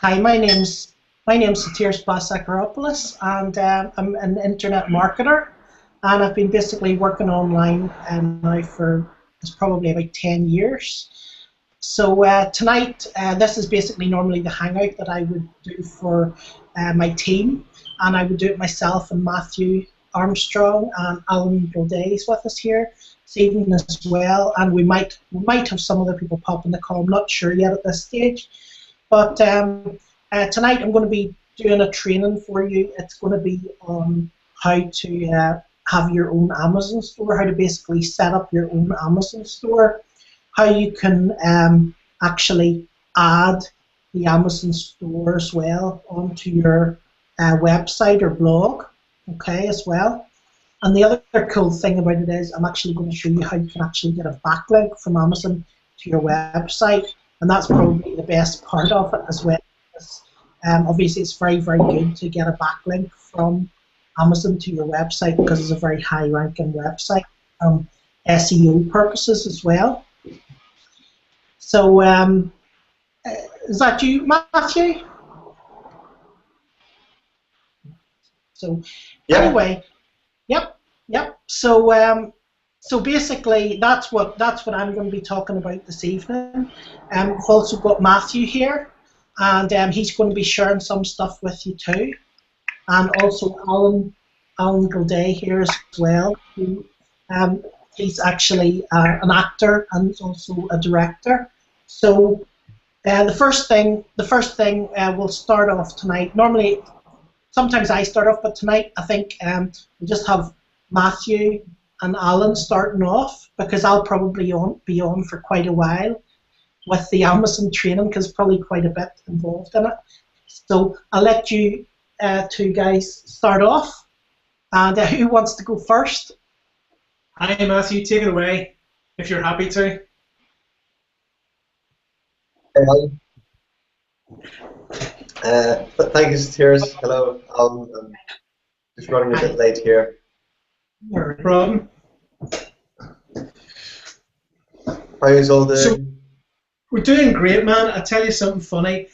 Hi, my name's Satiris Basakaropoulos, and I'm an internet marketer, and I've been basically working online now for it's probably about 10 years. So tonight, this is basically normally the hangout that I would do for my team, and I would do it myself and Matthew Armstrong and Alan Gilday is with us here this evening as well, and we might have some other people pop in the call. I'm not sure yet at this stage. But tonight I'm going to be doing a training for you. It's going to be on how to have your own Amazon store, how to basically set up your own Amazon store, how you can actually add the Amazon store as well onto your website or blog, okay, as well. And the other cool thing about it is I'm actually going to show you how you can actually get a backlink from Amazon to your website. And that's probably the best part of it as well. Obviously, it's very, very good to get a backlink from Amazon to your website because it's a very high-ranking website, SEO purposes as well. So, is that you, Matthew? So, yeah. Anyway, yep. So basically, that's what I'm going to be talking about this evening. We've also got Matthew here, and he's going to be sharing some stuff with you too, and also Alan Gilday here as well. Who, he's actually an actor and also a director. So the first thing we'll start off tonight. Normally, sometimes I start off, but tonight I think we'll just have Matthew and Alan starting off, because I'll probably be on for quite a while with the Amazon training, because probably quite a bit involved in it. So I'll let you two guys start off. And who wants to go first? Hi Matthew, take it away if you're happy to. Thank you, Satiris. Hello. I'm just running a bit late here. No problem. How are you all doing? So, we're doing great, man. I'll tell you something funny.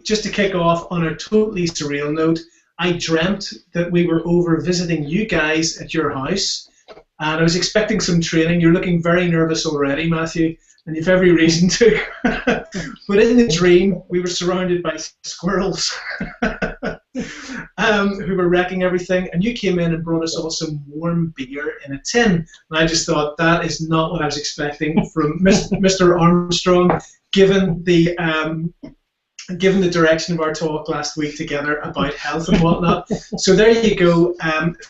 Just to kick off on a totally surreal note, I dreamt that we were over visiting you guys at your house, and I was expecting some training. You're looking very nervous already, Matthew, and you've every reason to. But in the dream, we were surrounded by squirrels who were wrecking everything, and you came in and brought us all some warm beer in a tin. And I just thought, that is not what I was expecting from Mr. Armstrong, given the direction of our talk last week together about health and whatnot. So there you go,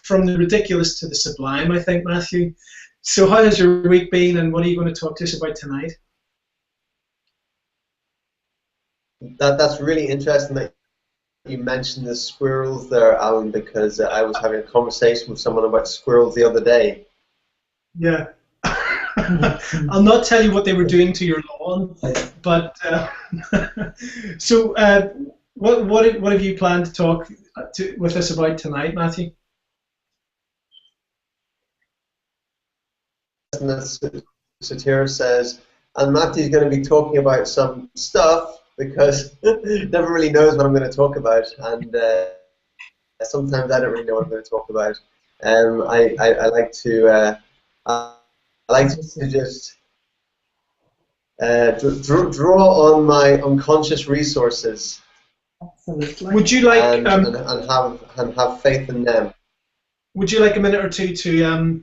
from the ridiculous to the sublime, I think, Matthew. So how has your week been, and what are you going to talk to us about tonight? That's really interesting that you mentioned the squirrels there, Alan, because I was having a conversation with someone about squirrels the other day. Yeah. I'll not tell you what they were doing to your lawn, but so what have you planned to talk with us about tonight, Matthew? Satiris says, and Matthew's going to be talking about some stuff, because he never really knows what I'm going to talk about, and sometimes I don't really know what I'm going to talk about. I like to just draw on my unconscious resources. Absolutely. Would you like and have faith in them? Would you like a minute or two to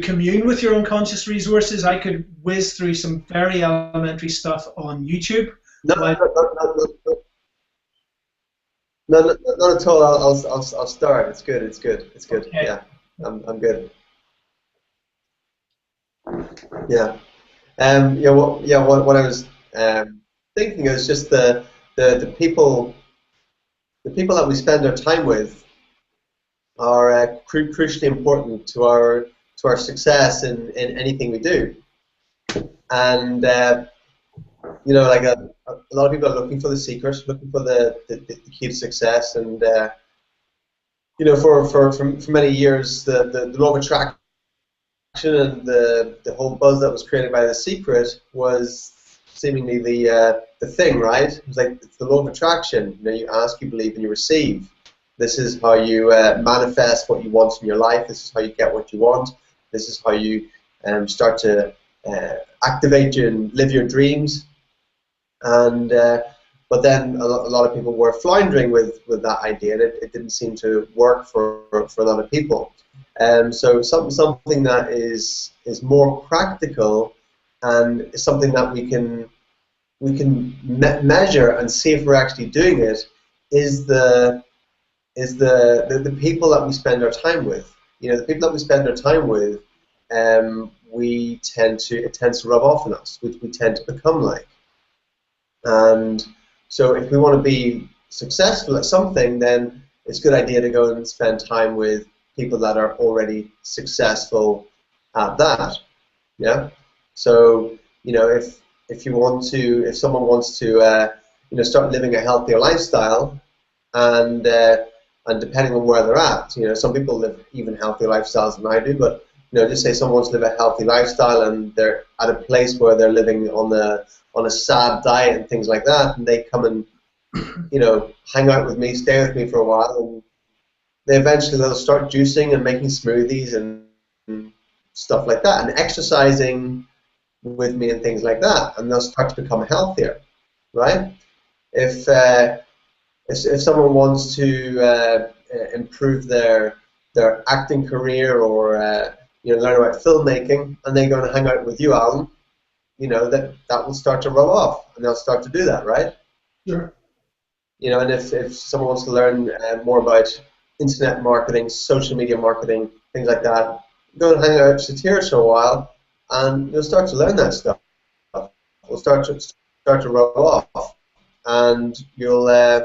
commune with your unconscious resources? I could whiz through some very elementary stuff on YouTube. No, not at all. I'll start. It's good. Okay. Yeah, I'm good. Yeah. What I was thinking is just the people that we spend our time with are crucially important to our success in anything we do, and like a lot of people are looking for the secret, looking for the key to success, and for many years the law of attraction and the whole buzz that was created by The Secret was seemingly the thing, right? It's like it's the law of attraction. You know, you ask, you believe, and you receive. This is how you manifest what you want in your life. This is how you get what you want. This is how you start to activate you and live your dreams. And but then a lot of people were floundering with that idea, and it didn't seem to work for a lot of people. So something that is more practical and something that we can measure and see if we're actually doing it is the people that we spend our time with. You know, the people that we spend our time with, it tends to rub off on us, which we tend to become like. And so if we want to be successful at something, then it's a good idea to go and spend time with people that are already successful at that. Yeah. So, you know, if someone wants to start living a healthier lifestyle, and depending on where they're at, you know, some people live even healthier lifestyles than I do, but you know, just say someone wants to live a healthy lifestyle and they're at a place where they're living on a sad diet and things like that, and they come and, you know, hang out with me, stay with me for a while, and they'll start juicing and making smoothies and stuff like that, and exercising with me and things like that, and they'll start to become healthier, right? If someone wants to improve their acting career or learn about filmmaking, and they go and hang out with you, Alan, you know, that will start to rub off, and they'll start to do that, right? Sure. You know, and if someone wants to learn more about internet marketing, social media marketing, things like that, go and hang out with Satiris for a while, and you'll start to learn that stuff. It'll start to rub off, and you'll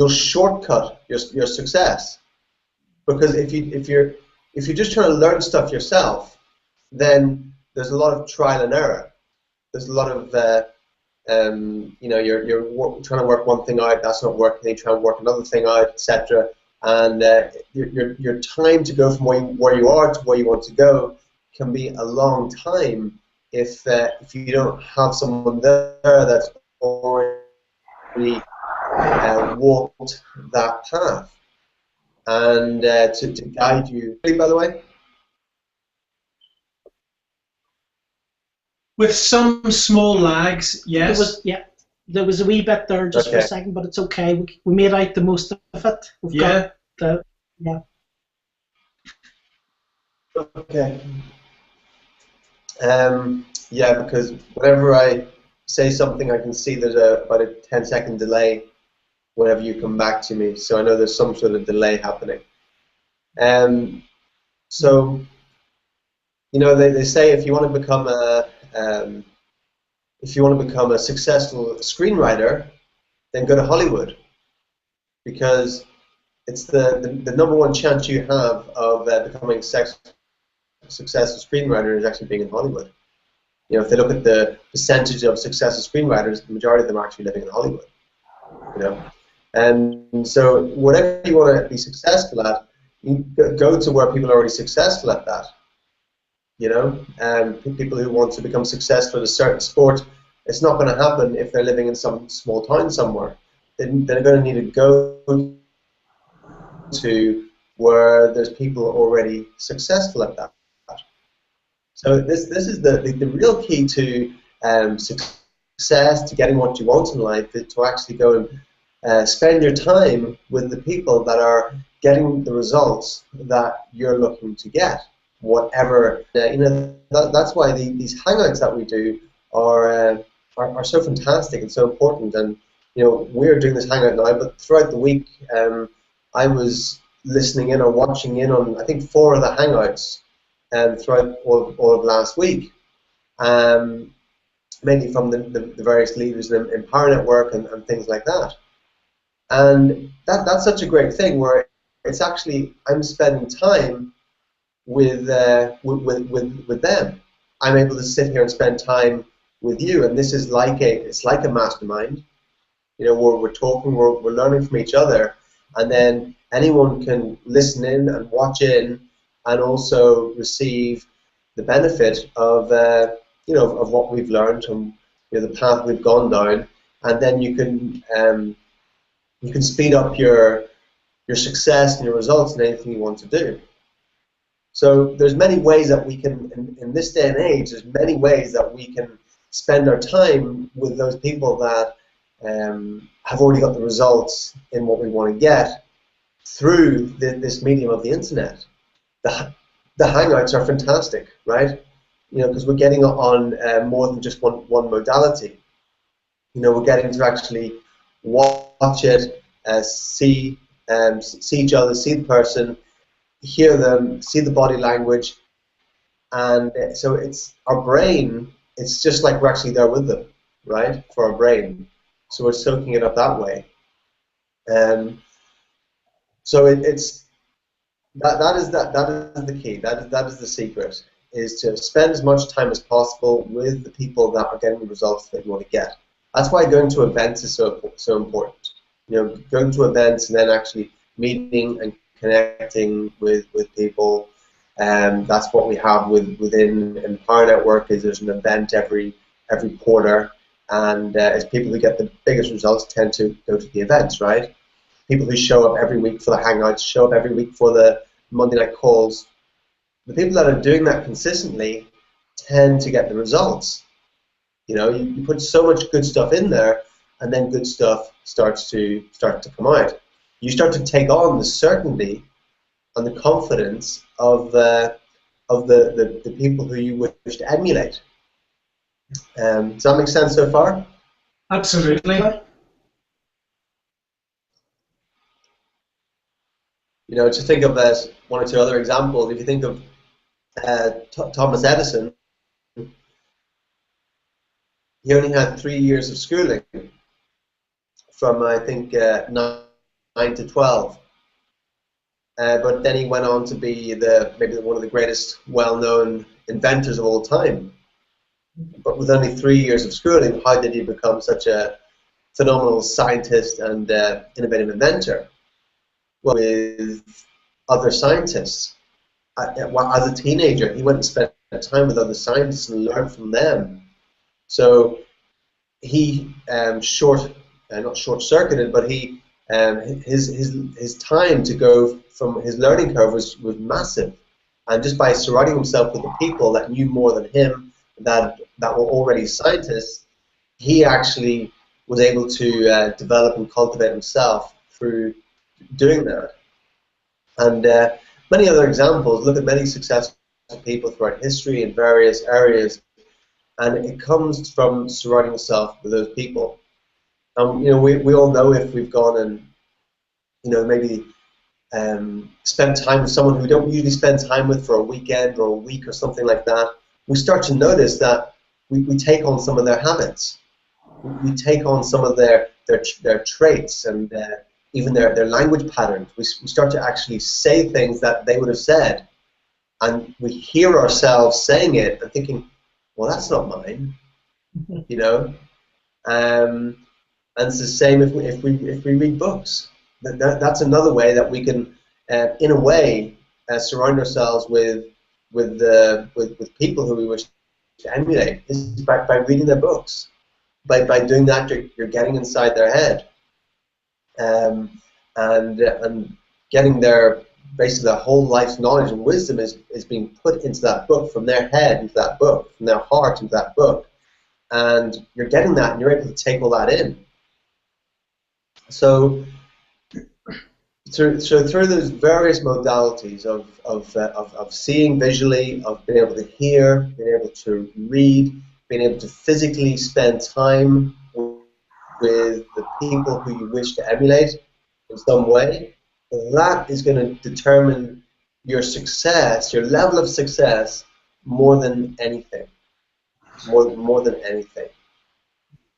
shortcut your success. Because if you're just trying to learn stuff yourself, then there's a lot of trial and error. There's a lot of you're trying to work one thing out, that's not working. You try and work another thing out, etc. And your time to go from where you are to where you want to go can be a long time if you don't have someone there that's already walked that path and to guide you. By the way. With some small lags, yes. There was a wee bit there just for a second, but it's okay. We made out the most of it. We've got Okay. Because whenever I say something, I can see there's about a 10-second delay whenever you come back to me, so I know there's some sort of delay happening. So, you know, they say if you want to become a successful screenwriter, then go to Hollywood, because it's the number one chance you have of becoming a successful screenwriter is actually being in Hollywood. You know, if they look at the percentage of successful screenwriters, the majority of them are actually living in Hollywood. You know, and so whatever you want to be successful at, you go to where people are already successful at that. You know, people who want to become successful at a certain sport, it's not going to happen if they're living in some small town somewhere. They're going to need to go to where there's people already successful at that. So this is the real key to success, to getting what you want in life, to actually go and spend your time with the people that are getting the results that you're looking to get. Whatever, that's why these hangouts that we do are so fantastic and so important. And you know, we're doing this hangout now, but throughout the week, I was listening in or watching in on I think 4 of the hangouts, throughout all of last week, mainly from the various leaders in Empower Network and things like that. And that's such a great thing where it's actually I'm spending time with them. I'm able to sit here and spend time with you, and this is it's like a mastermind. You know, we're talking, we're learning from each other, and then anyone can listen in and watch in, and also receive the benefit of of what we've learned and the path we've gone down, and then you can speed up your success and your results in anything you want to do. So there's many ways that we can, in this day and age, there's many ways that we can spend our time with those people that have already got the results in what we want to get through this medium of the internet. The Hangouts are fantastic, right? Because we're getting on more than just one modality. We're getting to actually watch it, see each other, see the person, hear them, see the body language, and so it's our brain. It's just like we're actually there with them, right? For our brain, so we're soaking it up that way. So it's that is the key. That is the secret. Is to spend as much time as possible with the people that are getting the results that you want to get. That's why going to events is so important. Going to events and then actually meeting and connecting with people. That's what we have within Empower Network. Is there's an event every quarter, and it's people who get the biggest results tend to go to the events, right? People who show up every week for the Hangouts, show up every week for the Monday night calls. The people that are doing that consistently tend to get the results. You put so much good stuff in there, and then good stuff starts to come out. You start to take on the certainty and the confidence of the people who you wish to emulate. Does that make sense so far? Absolutely. To think of one or two other examples. If you think of Thomas Edison, he only had 3 years of schooling, from I think 9 to 12. But then he went on to be maybe one of the greatest well-known inventors of all time. But with only 3 years of schooling, how did he become such a phenomenal scientist and innovative inventor? Well, with other scientists. As a teenager, he went and spent time with other scientists and learned from them. So he not short-circuited, but he his time to go from his learning curve was massive. And just by surrounding himself with the people that knew more than him, that were already scientists, he actually was able to develop and cultivate himself through doing that. And many other examples. Look at many successful people throughout history in various areas, and it comes from surrounding yourself with those people. We all know, if we've gone and maybe spend time with someone who we don't usually spend time with for a weekend or a week or something like that, we start to notice that we take on some of their habits. We take on some of their traits and even their language patterns. We start to actually say things that they would have said, and we hear ourselves saying it and thinking, well, that's not mine, and it's the same if we read books. That's another way that we can, in a way, surround ourselves with people who we wish to emulate. Is by reading their books. By doing that, you're getting inside their head. And getting basically their whole life's knowledge and wisdom is being put into that book, from their head into that book, from their heart into that book, and you're getting that, and you're able to take all that in. So through those various modalities of seeing visually, of being able to hear, being able to read, being able to physically spend time with the people who you wish to emulate in some way, that is going to determine your success, your level of success, more than anything. More than anything.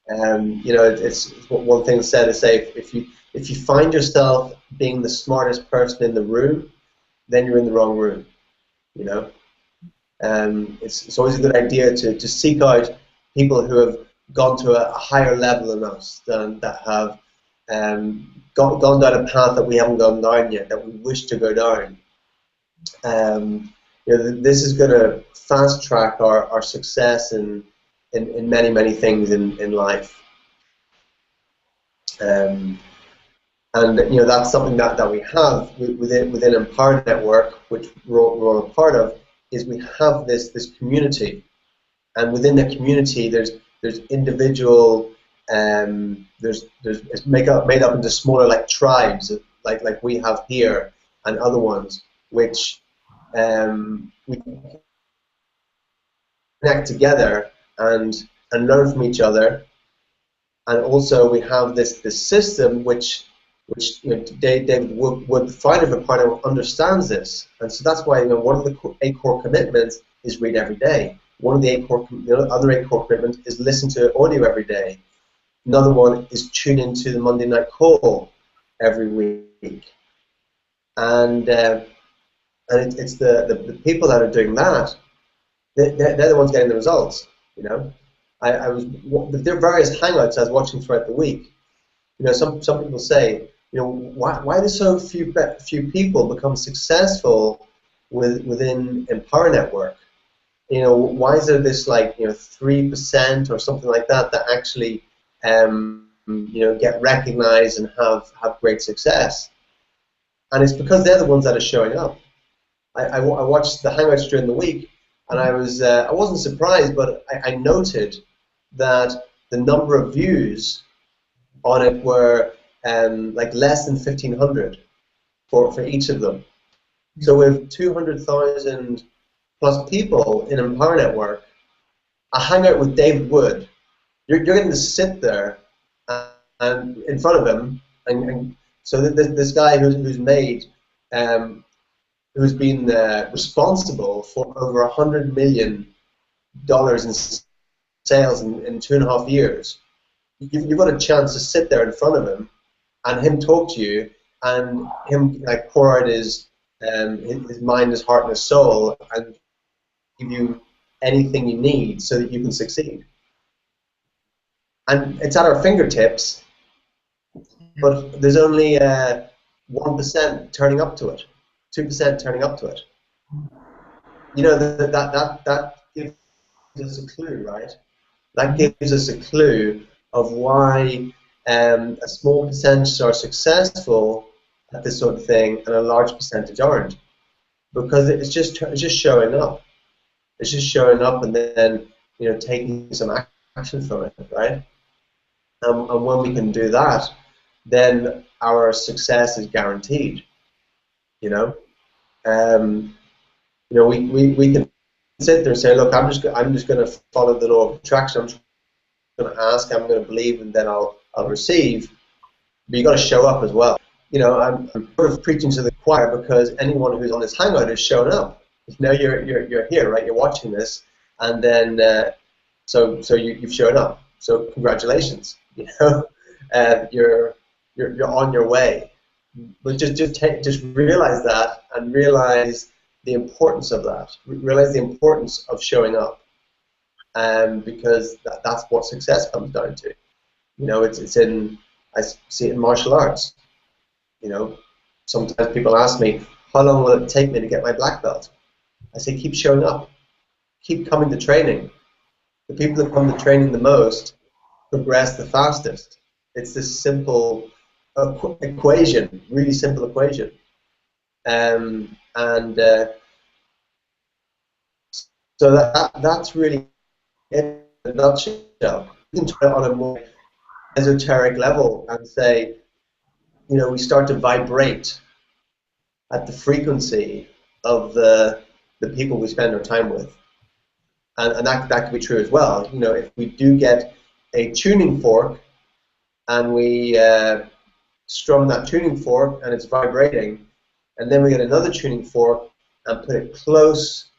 It's one thing said to say, if you find yourself being the smartest person in the room, then you're in the wrong room. It's always a good idea to seek out people who have gone to a higher level than us, that have gone down a path that we haven't gone down yet, that we wish to go down. This is going to fast track our success in in many things in life. And that's something that we have within Empower Network, which we're all a part of, is we have this community, and within the community there's individual it's made up into smaller like tribes like we have here, and other ones which we connect together and learn from each other. And also we have this system which David Wood, the founder of Empower, understands this, and so that's why one of the 8 core commitments is read every day. One of the other 8 core commitments is listen to audio every day. Another one is tune into the Monday night call every week. And it's the people that are doing that. They're the ones getting the results. I was there are various hangouts I was watching throughout the week. Some people say, why do so few people become successful within Empower Network? Why is there this 3% or something like that actually get recognized and have great success? And it's because they're the ones that are showing up. I watched the hangouts during the week, and I wasn't surprised, but I noted that the number of views on it were less than 1,500 for each of them. So with 200,000 plus people in Empower Network, a hangout with David Wood, you're going to sit there and in front of him, and so this guy who's been responsible for over $100 million in sales in 2.5 years. You've got a chance to sit there in front of him and him talk to you, and him pour out his mind, his heart, and his soul, and give you anything you need so that you can succeed. And it's at our fingertips, but there's only 1% turning up to it, 2% turning up to it. That gives us a clue, right? That gives us a clue of why a small percentage are successful at this sort of thing and a large percentage aren't, because it's just showing up. It's just showing up and then taking some action from it, right? And when we can do that, then our success is guaranteed. We can sit there and say, look, I'm just going to follow the law of attraction. I'm just going to ask, I'm going to believe, and then I'll receive. But you got to show up as well. I'm sort of preaching to the choir, because anyone who's on this hangout is showing up. You're here, right? You're watching this, and then so you've shown up. So congratulations. You're on your way. But just realize that, and realize the importance of that. Realize the importance of showing up, because that's what success comes down to. I see it in martial arts. Sometimes people ask me, how long will it take me to get my black belt? I say, keep showing up. Keep coming to training. The people that come to training the most progress the fastest. It's this simple equation, really simple equation. So that's really in a nutshell. You can try it on a more esoteric level and say, we start to vibrate at the frequency of the people we spend our time with. And that could be true as well. If we do get a tuning fork and we strum that tuning fork and it's vibrating, and then we get another tuning fork and put it close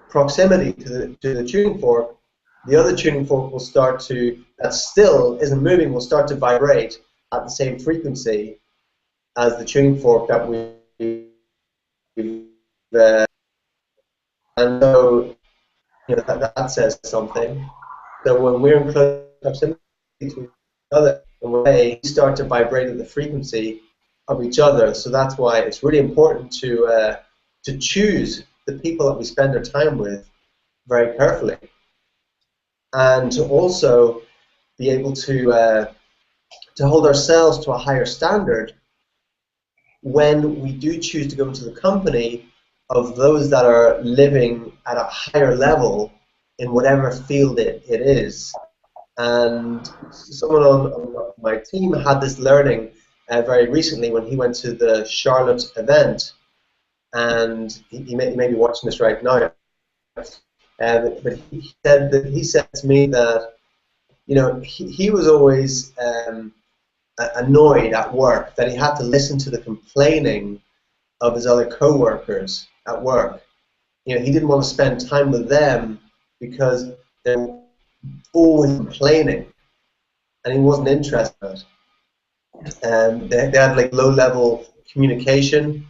proximity to the tuning fork, the other tuning fork will start to, that still isn't moving, will start to vibrate at the same frequency as the tuning fork that we and so that says something. So when we're in close proximity to each other, we start to vibrate at the frequency of each other. So that's why it's really important to choose the people that we spend our time with very carefully. and to also be able to hold ourselves to a higher standard when we do choose to go into the company of those that are living at a higher level in whatever field it is. And someone on my team had this learning very recently when he went to the Charlotte event, and he may be watching this right now. But he said to me that, you know, he was always annoyed at work that he had to listen to the complaining of his other co-workers at work. You know, he didn't want to spend time with them because they were always complaining, and he wasn't interested. And they had like low-level communication.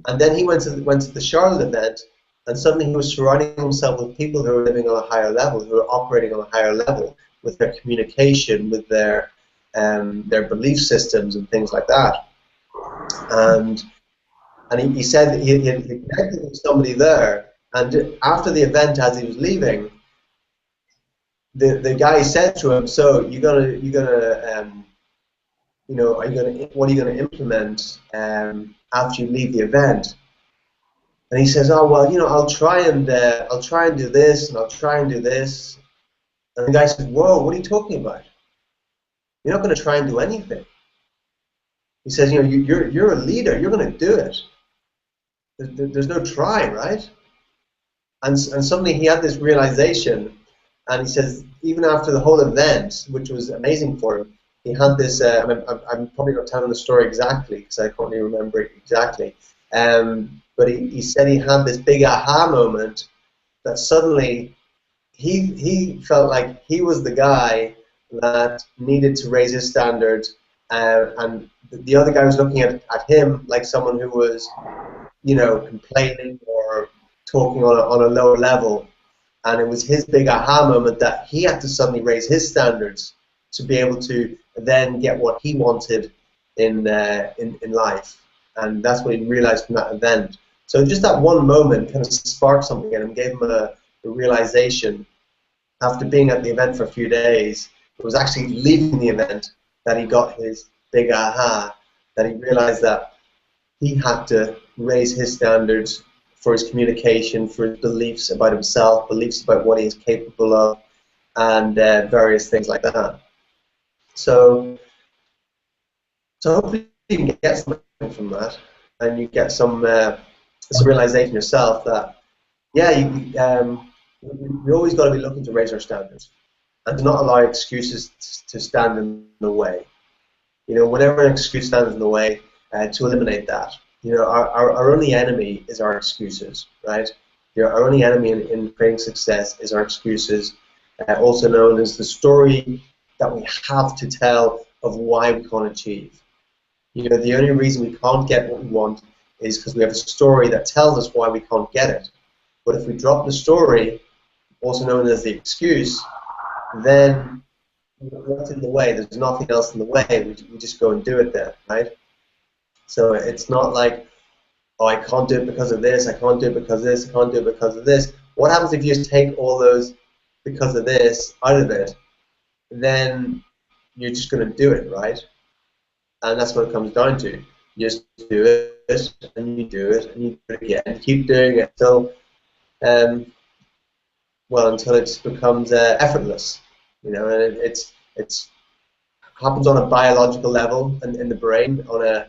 And then he went to the Charlotte event, and suddenly he was surrounding himself with people who are living on a higher level, who are operating on a higher level with their communication, with their belief systems and things like that. And he said that he connected with somebody there, and after the event, as he was leaving, the guy said to him, "So what are you going to implement after you leave the event?" And he says, "Oh well, you know, I'll try and do this, and I'll try and do this." And the guy says, "Whoa, what are you talking about? You're not going to try and do anything." He says, "You know, you're a leader. You're going to do it. There's no try, right?" And suddenly he had this realization, and he says, even after the whole event, which was amazing for him, he had this. I'm probably not telling the story exactly because I can't even remember it exactly. But he said he had this big aha moment that suddenly he felt like he was the guy that needed to raise his standards, and the other guy was looking at him like someone who was, you know, complaining or talking on a lower level. And it was his big aha moment that he had to suddenly raise his standards to be able to then get what he wanted in life. And that's what he realized from that event. So just that one moment kind of sparked something in him, gave him a realization after being at the event for a few days. It was actually leaving the event that he got his big aha, that he realized that he had to raise his standards for his communication, for his beliefs about himself, beliefs about what he is capable of, and various things like that. So hopefully you can get something from that, and you get some realization yourself that, yeah, we always got to be looking to raise our standards and to not allow excuses to stand in the way. You know, whenever an excuse stands in the way, to eliminate that. You know, our only enemy is our excuses, right? You know, our only enemy in creating success is our excuses, also known as the story that we have to tell of why we can't achieve. You know, the only reason we can't get what we want is because we have a story that tells us why we can't get it. But if we drop the story, also known as the excuse, then what's in the way? There's nothing else in the way. We just go and do it then, right? So it's not like, oh, I can't do it because of this, I can't do it because of this, I can't do it because of this. What happens if you just take all those because of this out of it? Then you're just going to do it, right? And that's what it comes down to. You just do it, and you do it, and you do it again. You keep doing it until, until it just becomes effortless. You know, and it's happens on a biological level in the brain, on a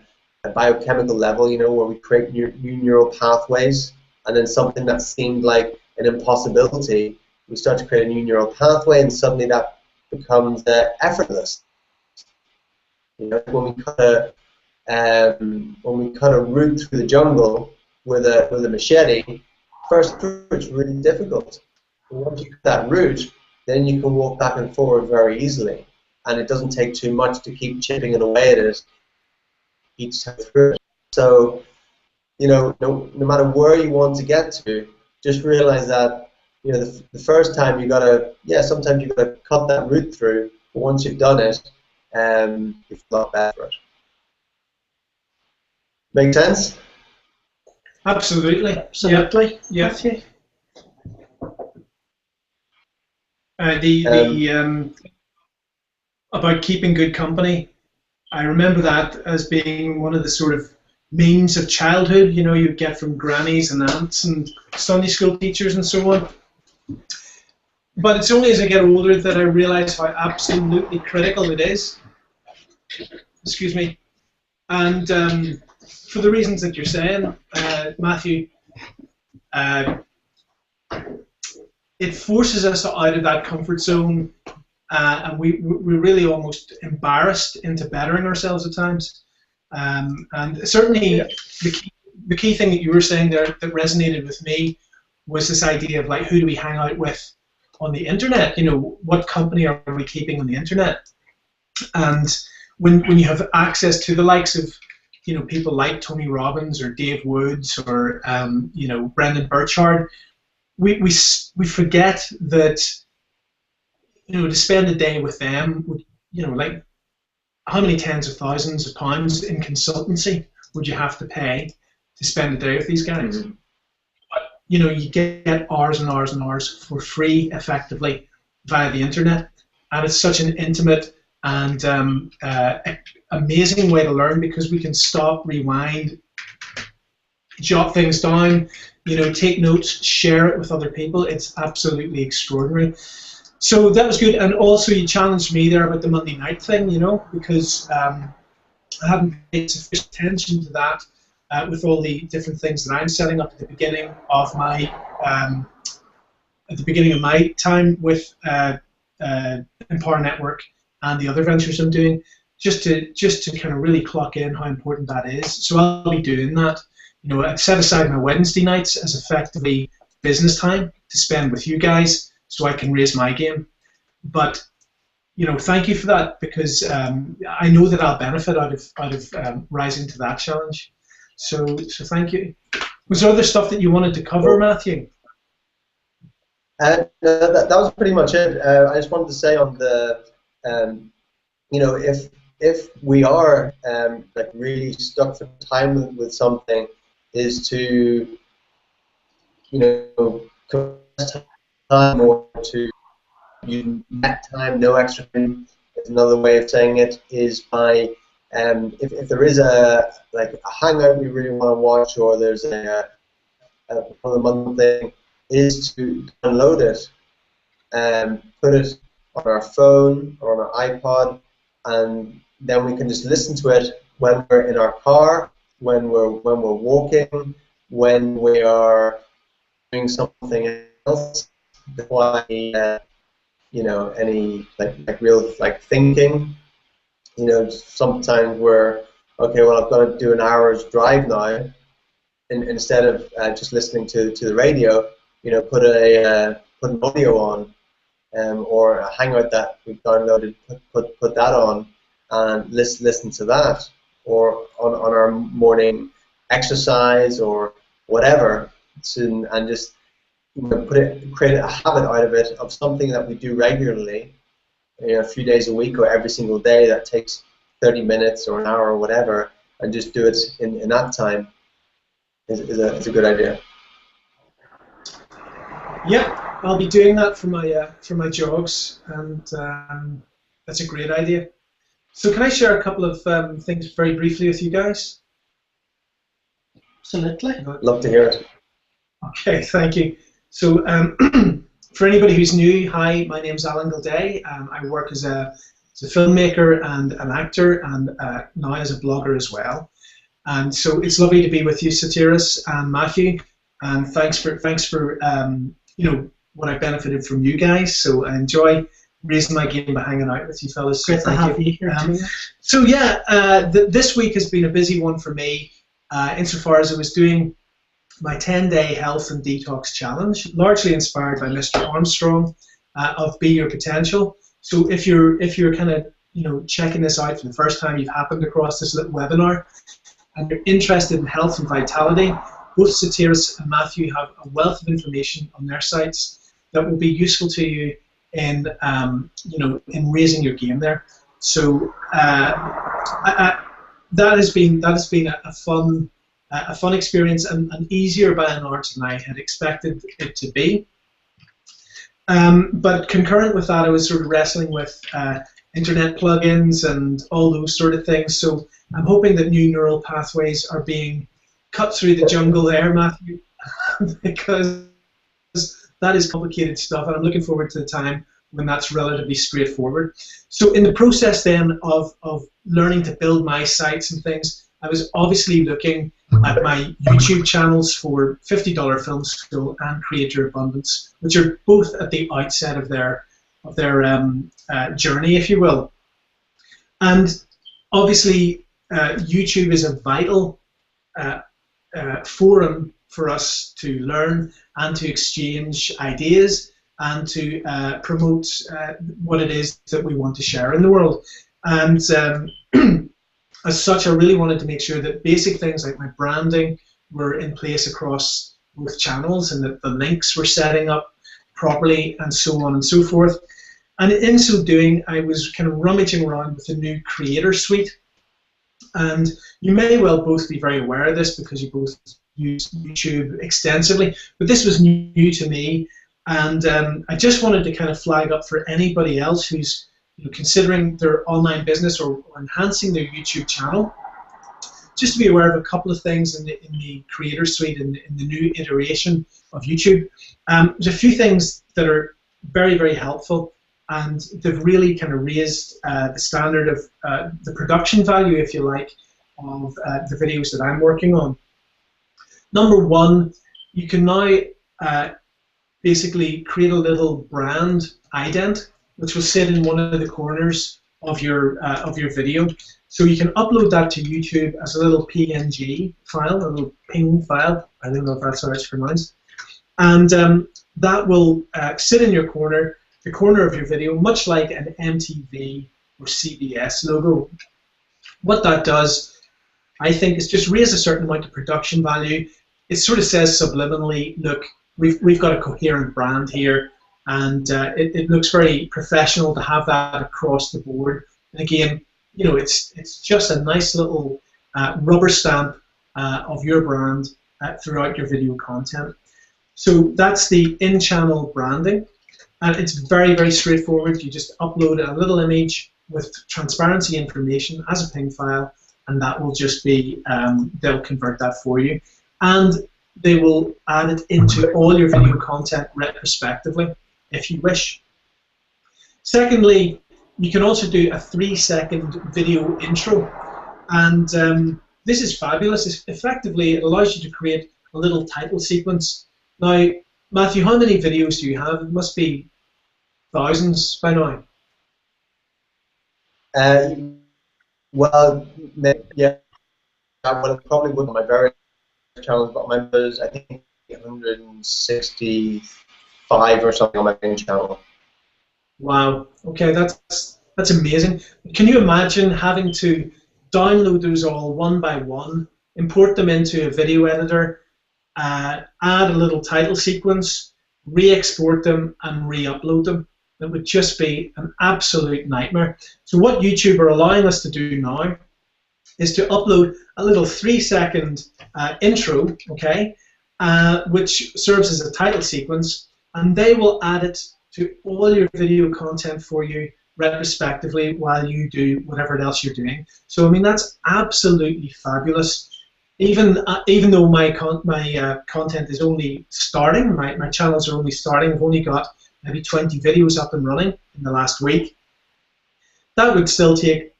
biochemical level, you know, where we create new neural pathways, and then something that seemed like an impossibility, we start to create a new neural pathway, and suddenly that becomes effortless. You know, when we cut a route through the jungle with a machete, first through it's really difficult. But once you cut that route, then you can walk back and forward very easily, and it doesn't take too much to keep chipping it away at it each time through it. So, you know, no matter where you want to get to, just realize that, you know, the first time you gotta, sometimes you gotta cut that route through, but once you've done it, you've got better for it. Make sense? Absolutely. Absolutely. Yeah. Okay. About keeping good company. I remember that as being one of the sort of means of childhood, you know, you get from grannies and aunts and Sunday school teachers and so on. But it's only as I get older that I realise how absolutely critical it is. Excuse me. And for the reasons that you're saying, Matthew, it forces us out of that comfort zone, and we're really almost embarrassed into bettering ourselves at times. And certainly the key thing that you were saying there that resonated with me was this idea of, like, who do we hang out with on the internet? You know, what company are we keeping on the internet? And when you have access to the likes of, you know, people like Tony Robbins or Dave Woods or you know, Brendan Burchard, we forget that, you know, to spend a day with them would, you know, like, how many tens of thousands of pounds in consultancy would you have to pay to spend a day with these guys? Mm-hmm. But, you know, you get hours and hours and hours for free, effectively, via the internet, and it's such an intimate and amazing way to learn, because we can stop, rewind, jot things down, you know, take notes, share it with other people. It's absolutely extraordinary. So that was good, and also you challenged me there about the Monday night thing, you know, because I hadn't paid sufficient attention to that with all the different things that I'm setting up at the beginning of my time with Empower Network and the other ventures I'm doing, just to kind of really clock in how important that is. So I'll be doing that. You know, I've set aside my Wednesday nights as effectively business time to spend with you guys, so I can raise my game. But, you know, thank you for that, because I know that I'll benefit out of rising to that challenge. So thank you. Was there other stuff that you wanted to cover, Matthew? That was pretty much it. I just wanted to say on the, you know, if we are like really stuck for time with something, is to, you know, time or to use net time, no extra time. Another way of saying it is by if there is a hangout we really want to watch, or there's a month thing, is to download it and put it on our phone or on our iPod, and then we can just listen to it when we're in our car, when we're walking, when we are doing something else. Why, you know, any like real thinking. You know, sometimes we're okay. Well, I've got to do an hour's drive now, and instead of just listening to the radio, you know, put an audio on, or a hangout that we've downloaded. Put that on, and listen to that, or on our morning exercise or whatever, and just, you know, create a habit out of it, of something that we do regularly, you know, a few days a week or every single day, that takes 30 minutes or an hour or whatever, and just do it in that time is a good idea. Yeah, I'll be doing that for my jogs, and that's a great idea. So can I share a couple of things very briefly with you guys? Absolutely. Love to hear it. Okay, thank you. So for anybody who's new, hi, my name's Alan Gilday. I work as a filmmaker and an actor, and now as a blogger as well. And so it's lovely to be with you, Satiris and Matthew. And thanks for you know, what I benefited from you guys. So I enjoy raising my game by hanging out with you fellas. Great to have you here. So yeah, this week has been a busy one for me, insofar as I was doing my 10-day health and detox challenge, largely inspired by Mr. Armstrong of Be Your Potential. So if you're kind of, you know, checking this out for the first time, you've happened across this little webinar, and you're interested in health and vitality, both Satiris and Matthew have a wealth of information on their sites that will be useful to you in you know, in raising your game there. So that has been a fun experience, and easier by and large than I had expected it to be. But concurrent with that, I was sort of wrestling with internet plugins and all those sort of things. So I'm hoping that new neural pathways are being cut through the jungle there, Matthew, because that is complicated stuff, and I'm looking forward to the time when that's relatively straightforward. So in the process then of learning to build my sites and things, I was obviously looking at my YouTube channels for $50 Film School and Create Your Abundance, which are both at the outset of their journey, if you will. And obviously, YouTube is a vital forum for us to learn and to exchange ideas and to promote what it is that we want to share in the world. And as such, I really wanted to make sure that basic things like my branding were in place across both channels, and that the links were setting up properly, and so on and so forth. And in so doing, I was kind of rummaging around with the new Creator Suite. And you may well both be very aware of this because you both use YouTube extensively, but this was new to me, and I just wanted to kind of flag up for anybody else who's considering their online business or enhancing their YouTube channel, just to be aware of a couple of things in the Creator Suite, in the new iteration of YouTube. There's a few things that are very, very helpful, and they've really kind of raised the standard of the production value, if you like, of the videos that I'm working on. Number one, you can now basically create a little brand ident, which will sit in one of the corners of your video. So you can upload that to YouTube as a little PNG file, a little ping file. I don't know if that's how it's pronounced. And that will sit in your corner, the corner of your video, much like an MTV or CBS logo. What that does, I think, is just raise a certain amount of production value. It sort of says subliminally, look, we've got a coherent brand here, and it looks very professional to have that across the board. And again, it's just a nice little rubber stamp of your brand throughout your video content. So that's the in-channel branding, and it's very, very straightforward. You just upload a little image with transparency information as a ping file, and that will just be, they'll convert that for you, and they will add it into all your video content retrospectively, if you wish. Secondly, you can also do a 3-second video intro, and this is fabulous. Effectively, it allows you to create a little title sequence. Now, Matthew, how many videos do you have? It must be thousands by now. Well, yeah, well, it probably wouldn't my very channels, but my there's I think 165 or something on my main channel. Wow. Okay, that's amazing. Can you imagine having to download those all one by one, import them into a video editor, add a little title sequence, re-export them, and re-upload them? It would just be an absolute nightmare. So what YouTube are allowing us to do now is to upload a little 3-second intro, okay, which serves as a title sequence, and they will add it to all your video content for you retrospectively while you do whatever else you're doing. So I mean, that's absolutely fabulous. Even though my content is only starting, my channels are only starting. I've only got maybe 20 videos up and running in the last week. That would still take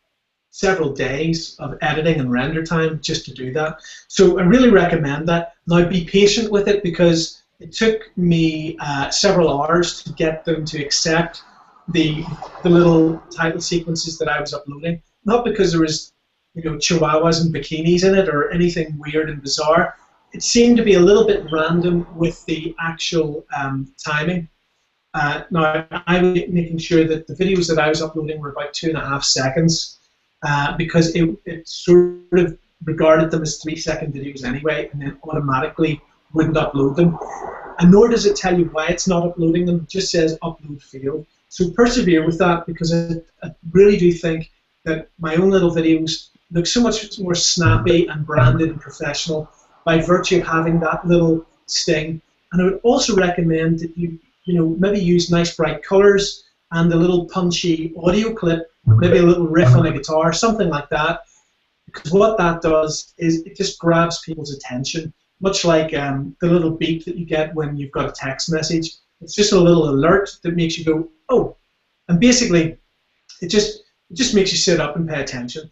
several days of editing and render time just to do that. So I really recommend that. Now be patient with it, because it took me several hours to get them to accept the little title sequences that I was uploading. Not because there was chihuahuas and bikinis in it or anything weird and bizarre. It seemed to be a little bit random with the actual timing. Now I was making sure that the videos that I was uploading were about 2.5 seconds because it sort of regarded them as 3-second videos anyway, and then automatically wouldn't upload them. And nor does it tell you why it's not uploading them. It just says upload failed. So persevere with that, because I really do think that my own little videos look so much more snappy and branded and professional by virtue of having that little sting. And I would also recommend that you maybe use nice bright colors and a little punchy audio clip, maybe a little riff on a guitar, something like that. Because what that does is it just grabs people's attention, much like the little beep that you get when you've got a text message. It's just a little alert that makes you go, oh, and basically it just makes you sit up and pay attention.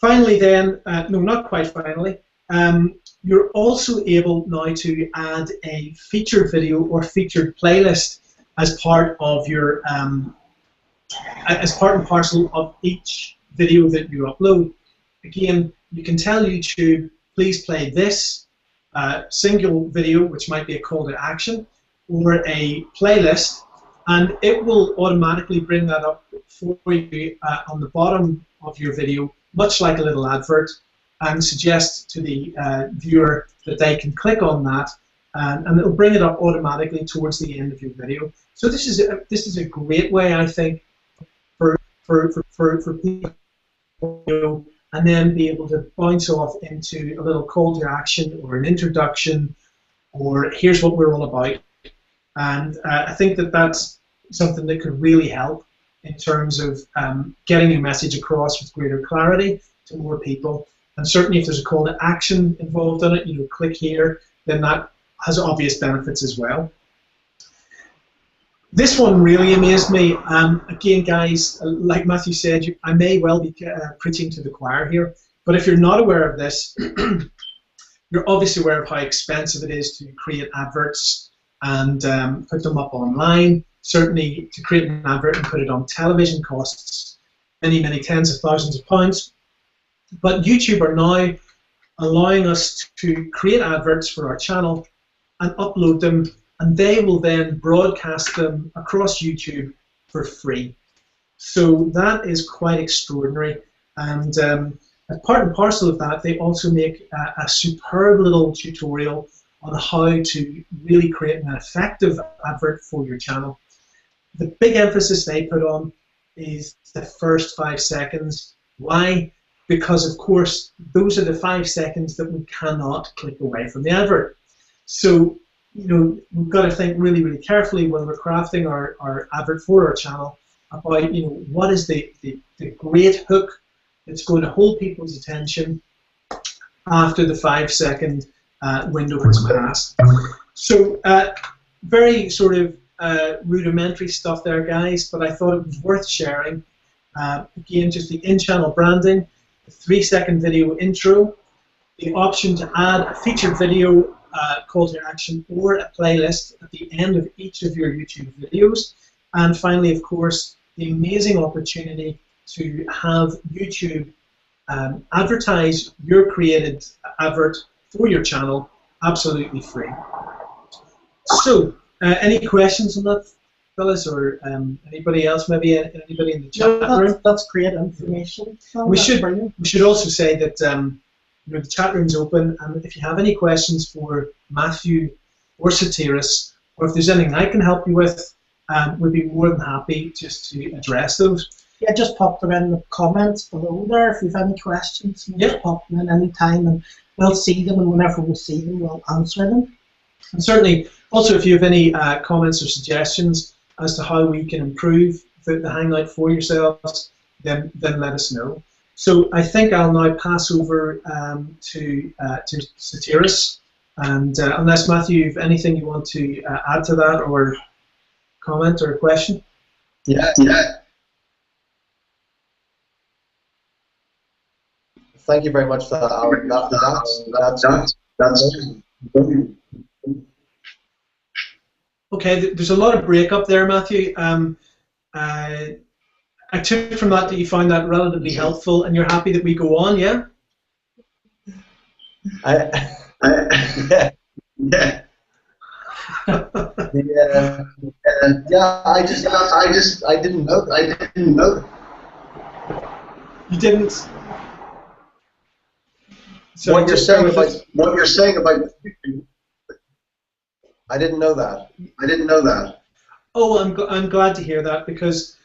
Finally then, no, not quite finally, you're also able now to add a featured video or featured playlist as part of your, as part and parcel of each video that you upload. Again, you can tell YouTube, please play this single video, which might be a call to action, or a playlist, and it will automatically bring that up for you on the bottom of your video, much like a little advert, and suggest to the viewer that they can click on that, and it'll bring it up automatically towards the end of your video. So this is a great way, I think, for people, and then be able to bounce off into a little call to action or an introduction, or here's what we're all about. And I think that that's something that could really help in terms of getting your message across with greater clarity to more people. And certainly if there's a call to action involved in it, click here, then that has obvious benefits as well. This one really amazed me. Again, guys, like Matthew said, I may well be preaching to the choir here, but if you're not aware of this, you're obviously aware of how expensive it is to create adverts and put them up online. Certainly, to create an advert and put it on television costs many, many tens of thousands of pounds. But YouTube are now allowing us to create adverts for our channel and upload them, and they will then broadcast them across YouTube for free. So that is quite extraordinary. And as part and parcel of that, they also make a superb little tutorial on how to really create an effective advert for your channel. The big emphasis they put on is the first 5 seconds. Why? Because, of course, those are the 5 seconds that we cannot click away from the advert. So, we've got to think really, really carefully when we're crafting our advert for our channel about, what is the great hook that's going to hold people's attention after the 5 second window has passed. So, very sort of rudimentary stuff there, guys, but I thought it was worth sharing. Again, just the in-channel branding, the 3-second video intro, the option to add a featured video, call to action, or a playlist at the end of each of your YouTube videos, and finally, of course, the amazing opportunity to have YouTube advertise your created advert for your channel absolutely free. So, any questions on that, fellas, or anybody else? Maybe anybody in the chat room? That's great information. We should also say that the chat room's open, and if you have any questions for Matthew or Satiris, or if there's anything I can help you with, we'd be more than happy just to address those. Yeah, just pop them in the comments below there if you have any questions. Just pop them in any time, and we'll see them, and whenever we see them, we'll answer them. And certainly, also, if you have any comments or suggestions as to how we can improve the Hangout for yourselves, then let us know. So I think I'll now pass over to Satiris, and unless Matthew, you have anything you want to add to that, or comment or a question? Yeah. Thank you very much for that, Alan. That's okay, there's a lot of breakup there, Matthew. I took from that you found that relatively helpful, and you're happy that we go on, yeah? Yeah. I didn't know. You didn't. So what you're saying about I didn't know that. Oh, I'm glad to hear that, because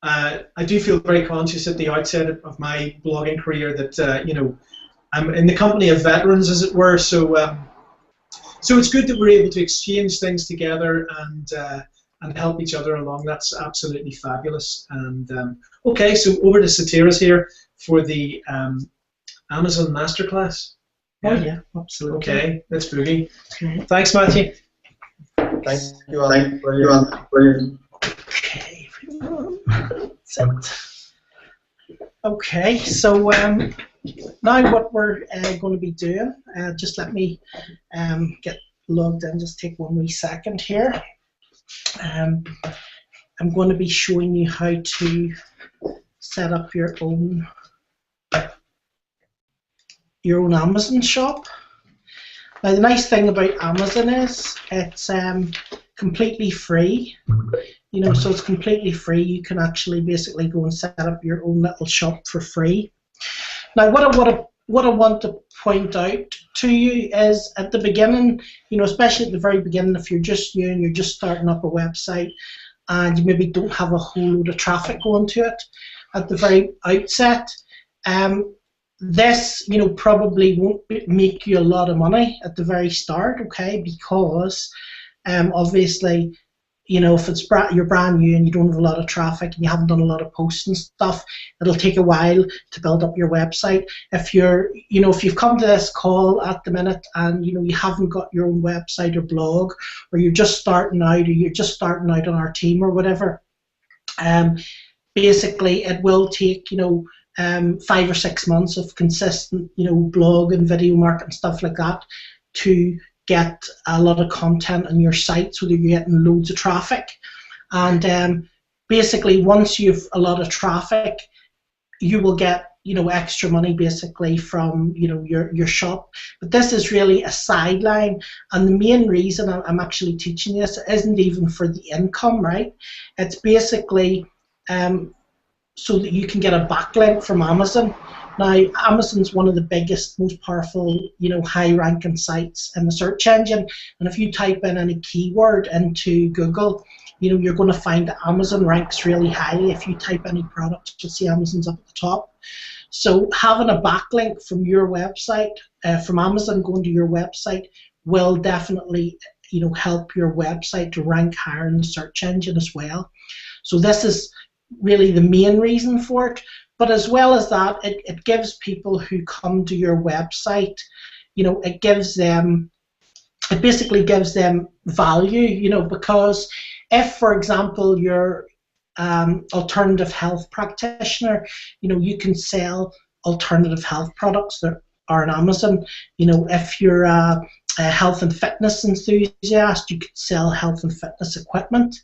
I do feel very conscious at the outset of my blogging career that I'm in the company of veterans, as it were. So so it's good that we're able to exchange things together and help each other along. That's absolutely fabulous. And okay, so over to Satiras here for the Amazon Masterclass. Oh yeah, absolutely. Okay, let's boogie. Okay. Thanks, Matthew. Thank you, Alan. Brilliant. Okay, everyone. That's it. Okay, so now what we're going to be doing, just let me get logged in, just take 1 wee second here. I'm going to be showing you how to set up your own Amazon shop. Now the nice thing about Amazon is it's completely free. You know, so it's completely free. You can actually basically go and set up your own little shop for free. Now what I want to point out to you is at the beginning, you know, especially at the very beginning, if you're just new and you're just starting up a website and you maybe don't have a whole load of traffic going to it at the very outset, this, you know, probably won't make you a lot of money at the very start, okay? Because obviously, you know, if you're brand new and you don't have a lot of traffic and you haven't done a lot of posts and stuff, it'll take a while to build up your website. If you've come to this call at the minute and you know you haven't got your own website or blog, or you're just starting out, or you're just starting out on our team or whatever, basically it will take, you know, 5 or 6 months of consistent, you know, blog and video marketing stuff like that to get a lot of content on your site so that you're getting loads of traffic. And basically once you've a lot of traffic, you will get, you know, extra money basically from, you know, your shop. But this is really a sideline, and the main reason I'm actually teaching this isn't even for the income, right? It's basically so that you can get a backlink from Amazon. Now, Amazon's one of the biggest, most powerful, you know, high-ranking sites in the search engine. And if you type in any keyword into Google, you know, you're going to find that Amazon ranks really highly. If you type any product, you'll see Amazon's up at the top. So having a backlink from your website, from Amazon going to your website, will definitely, you know, help your website to rank higher in the search engine as well. So this is really the main reason for it. But as well as that, it gives people who come to your website, you know, it basically gives them value, you know, because if, for example, you're alternative health practitioner, you know, you can sell alternative health products that are on Amazon. You know, if you're a health and fitness enthusiast, you could sell health and fitness equipment,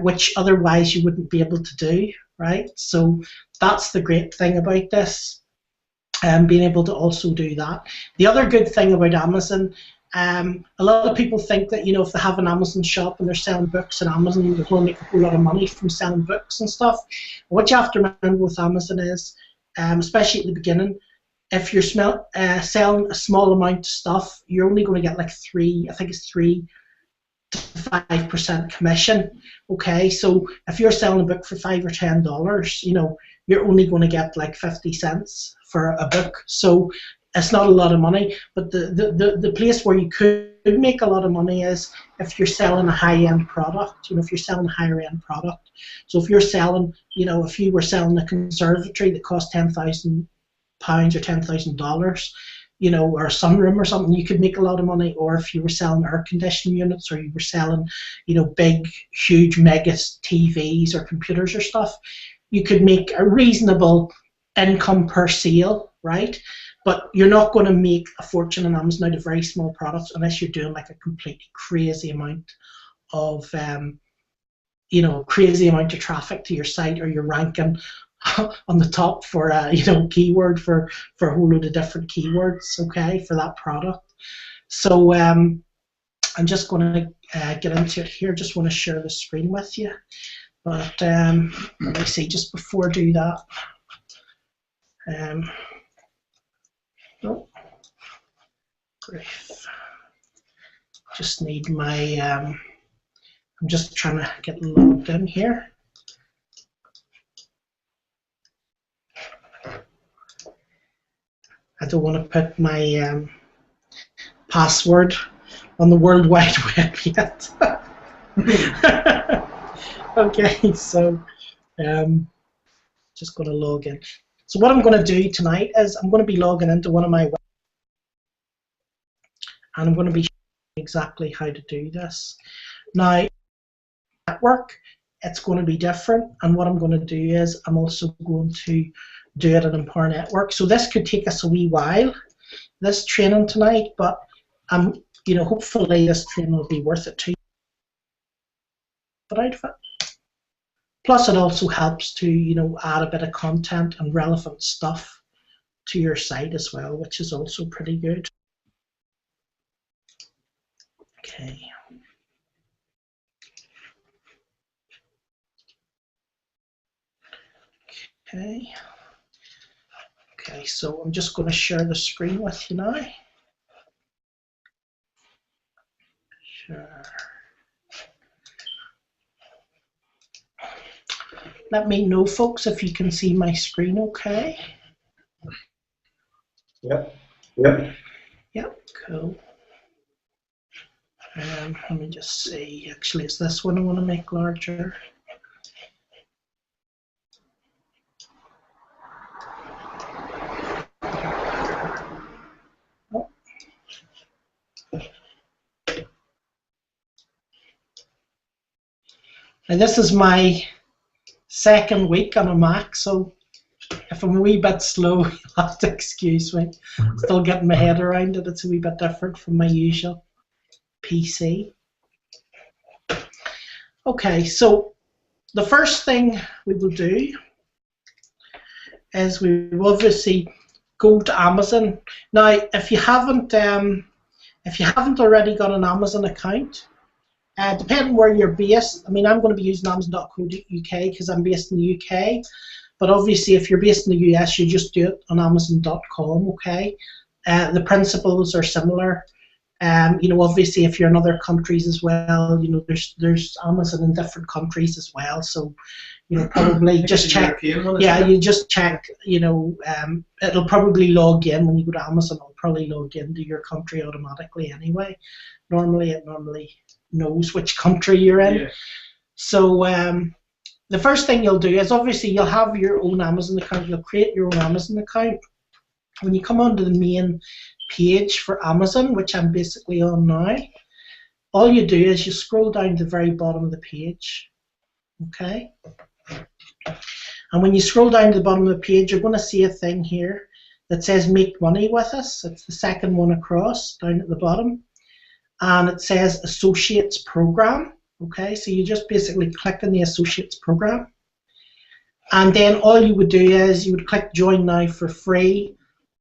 which otherwise you wouldn't be able to do, right? So that's the great thing about this, being able to also do that. The other good thing about Amazon, a lot of people think that, you know, if they have an Amazon shop and they're selling books on Amazon, they're going to make a whole lot of money from selling books and stuff. What you have to remember with Amazon is, especially at the beginning, if you're selling a small amount of stuff, you're only going to get like 3 to 5% commission. Okay, so if you're selling a book for $5 or $10, you know, you're only going to get like 50 cents for a book. So it's not a lot of money. But the place where you could make a lot of money is if you're selling a high-end product. You know, if you're selling a higher-end product. So if you're selling, you know, if you were selling a conservatory that cost £10,000 or $10,000, you know, or a sunroom or something, you could make a lot of money. Or if you were selling air conditioning units, or you were selling, you know, big, huge, mega TVs or computers or stuff, you could make a reasonable income per sale, right? But you're not going to make a fortune on Amazon out of very small products unless you're doing like a completely crazy amount of, you know, crazy amount of traffic to your site, or you're ranking on the top for a, you know, keyword for a whole load of different keywords, okay, for that product. So I'm just going to get into it here. Just want to share the screen with you, but let me see, just before I do that, oh, great. Just need my I'm just trying to get logged in here. I don't want to put my password on the World Wide Web yet. Okay, so just going to log in. So what I'm going to do tonight is I'm going to be logging into one of my web, and I'm going to be showing exactly how to do this. Now, network, it's going to be different, and what I'm going to do is I'm also going to do it in Empower Network. So this could take us a wee while, this training tonight, but you know, hopefully this training will be worth it too. But out of it. Plus, it also helps to, you know, add a bit of content and relevant stuff to your site as well, which is also pretty good. Okay. Okay. Okay, so I'm just going to share the screen with you now. Sure. Let me know, folks, if you can see my screen okay. Yep. Yep. Yep, cool. Let me just see. Actually, it's this one I want to make larger. Oh. And this is my second week on a Mac, so if I'm a wee bit slow, you'll have to excuse me. Still getting my head around it. It's a wee bit different from my usual PC. Okay, so the first thing we will do is we will obviously go to Amazon. Now, if you haven't already got an Amazon account, depending where you're based, I mean, I'm going to be using Amazon.co.uk because I'm based in the UK. But obviously, if you're based in the US, you just do it on Amazon.com. Okay, the principles are similar. You know, obviously, if you're in other countries as well, you know, there's Amazon in different countries as well. So, you know, probably just check. Yeah, you just check. You know, it'll probably log in when you go to Amazon. It'll probably log into your country automatically anyway. Normally, it knows which country you're in. Yeah. So, the first thing you'll do is obviously you'll have your own Amazon account. You'll create your own Amazon account. When you come onto the main page for Amazon, which I'm basically on now, all you do is you scroll down to the very bottom of the page. Okay? And when you scroll down to the bottom of the page, you're going to see a thing here that says Make Money with Us. It's the second one across, down at the bottom. And it says Associates Program. Okay, so you just basically click on the Associates Program. And then all you would do is you would click Join Now for free.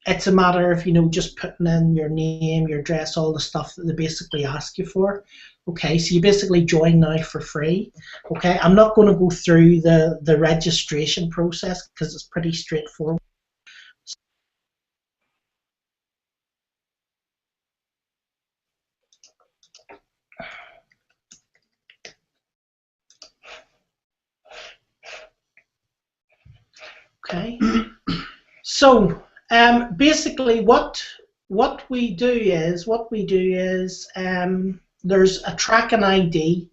It's a matter of, you know, just putting in your name, your address, all the stuff that they basically ask you for. Okay, so you basically join now for free. Okay, I'm not going to go through the registration process because it's pretty straightforward. Okay, so basically what we do is there's a tracking ID.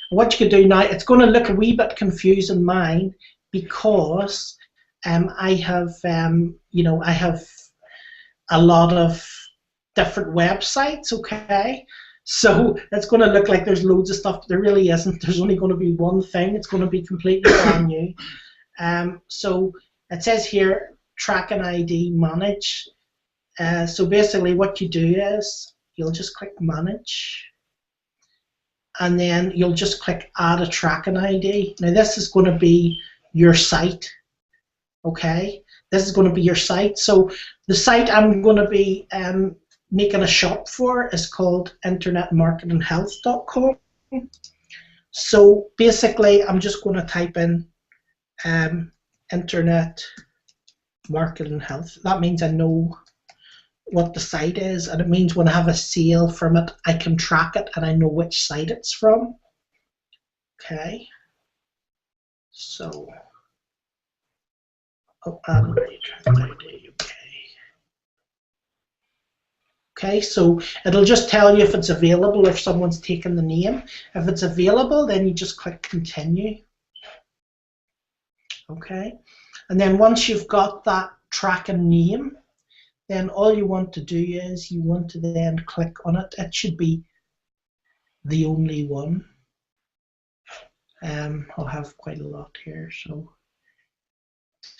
What you could do now, it's going to look a wee bit confusing mine because I have you know, I have a lot of different websites. Okay, so it's going to look like there's loads of stuff, but there really isn't. There's only going to be one thing. It's going to be completely brand new. So it says here, Tracking ID Manage. So basically what you do is you'll just click Manage, and then you'll just click Add a Tracking ID. Now this is going to be your site. Okay, this is going to be your site. So the site I'm going to be making a shop for is called internetmarketinghealth.com. So basically I'm just going to type in Internet Marketing Health. That means I know what the site is, and it means when I have a sale from it, I can track it and I know which site it's from. Okay, so Tracking ID, okay. Okay, so it'll just tell you if it's available or if someone's taken the name. If it's available, then you just click continue. Okay, and then once you've got that tracking name, then all you want to do is you want to then click on it. It should be the only one. I'll have quite a lot here, so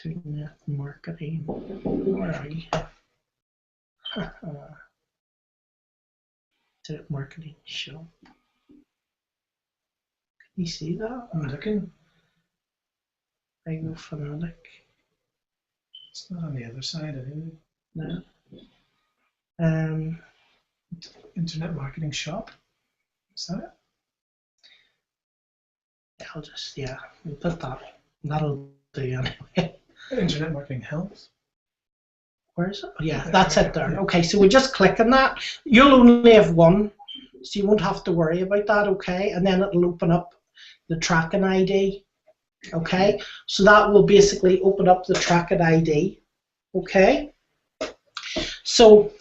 internet marketing. Where are you? Internet marketing show. Can you see that? I'm looking. I go fanatic. It's not on the other side, anyway. No. Internet marketing shop. Is that it? I'll just we'll put that. That'll do anyway. Internet marketing helps. Where is it? Oh, yeah, that's it there. Okay, so we just click on that. You'll only have one, so you won't have to worry about that, okay? And then it'll open up the tracking ID, okay? So that will basically open up the tracking ID, okay? So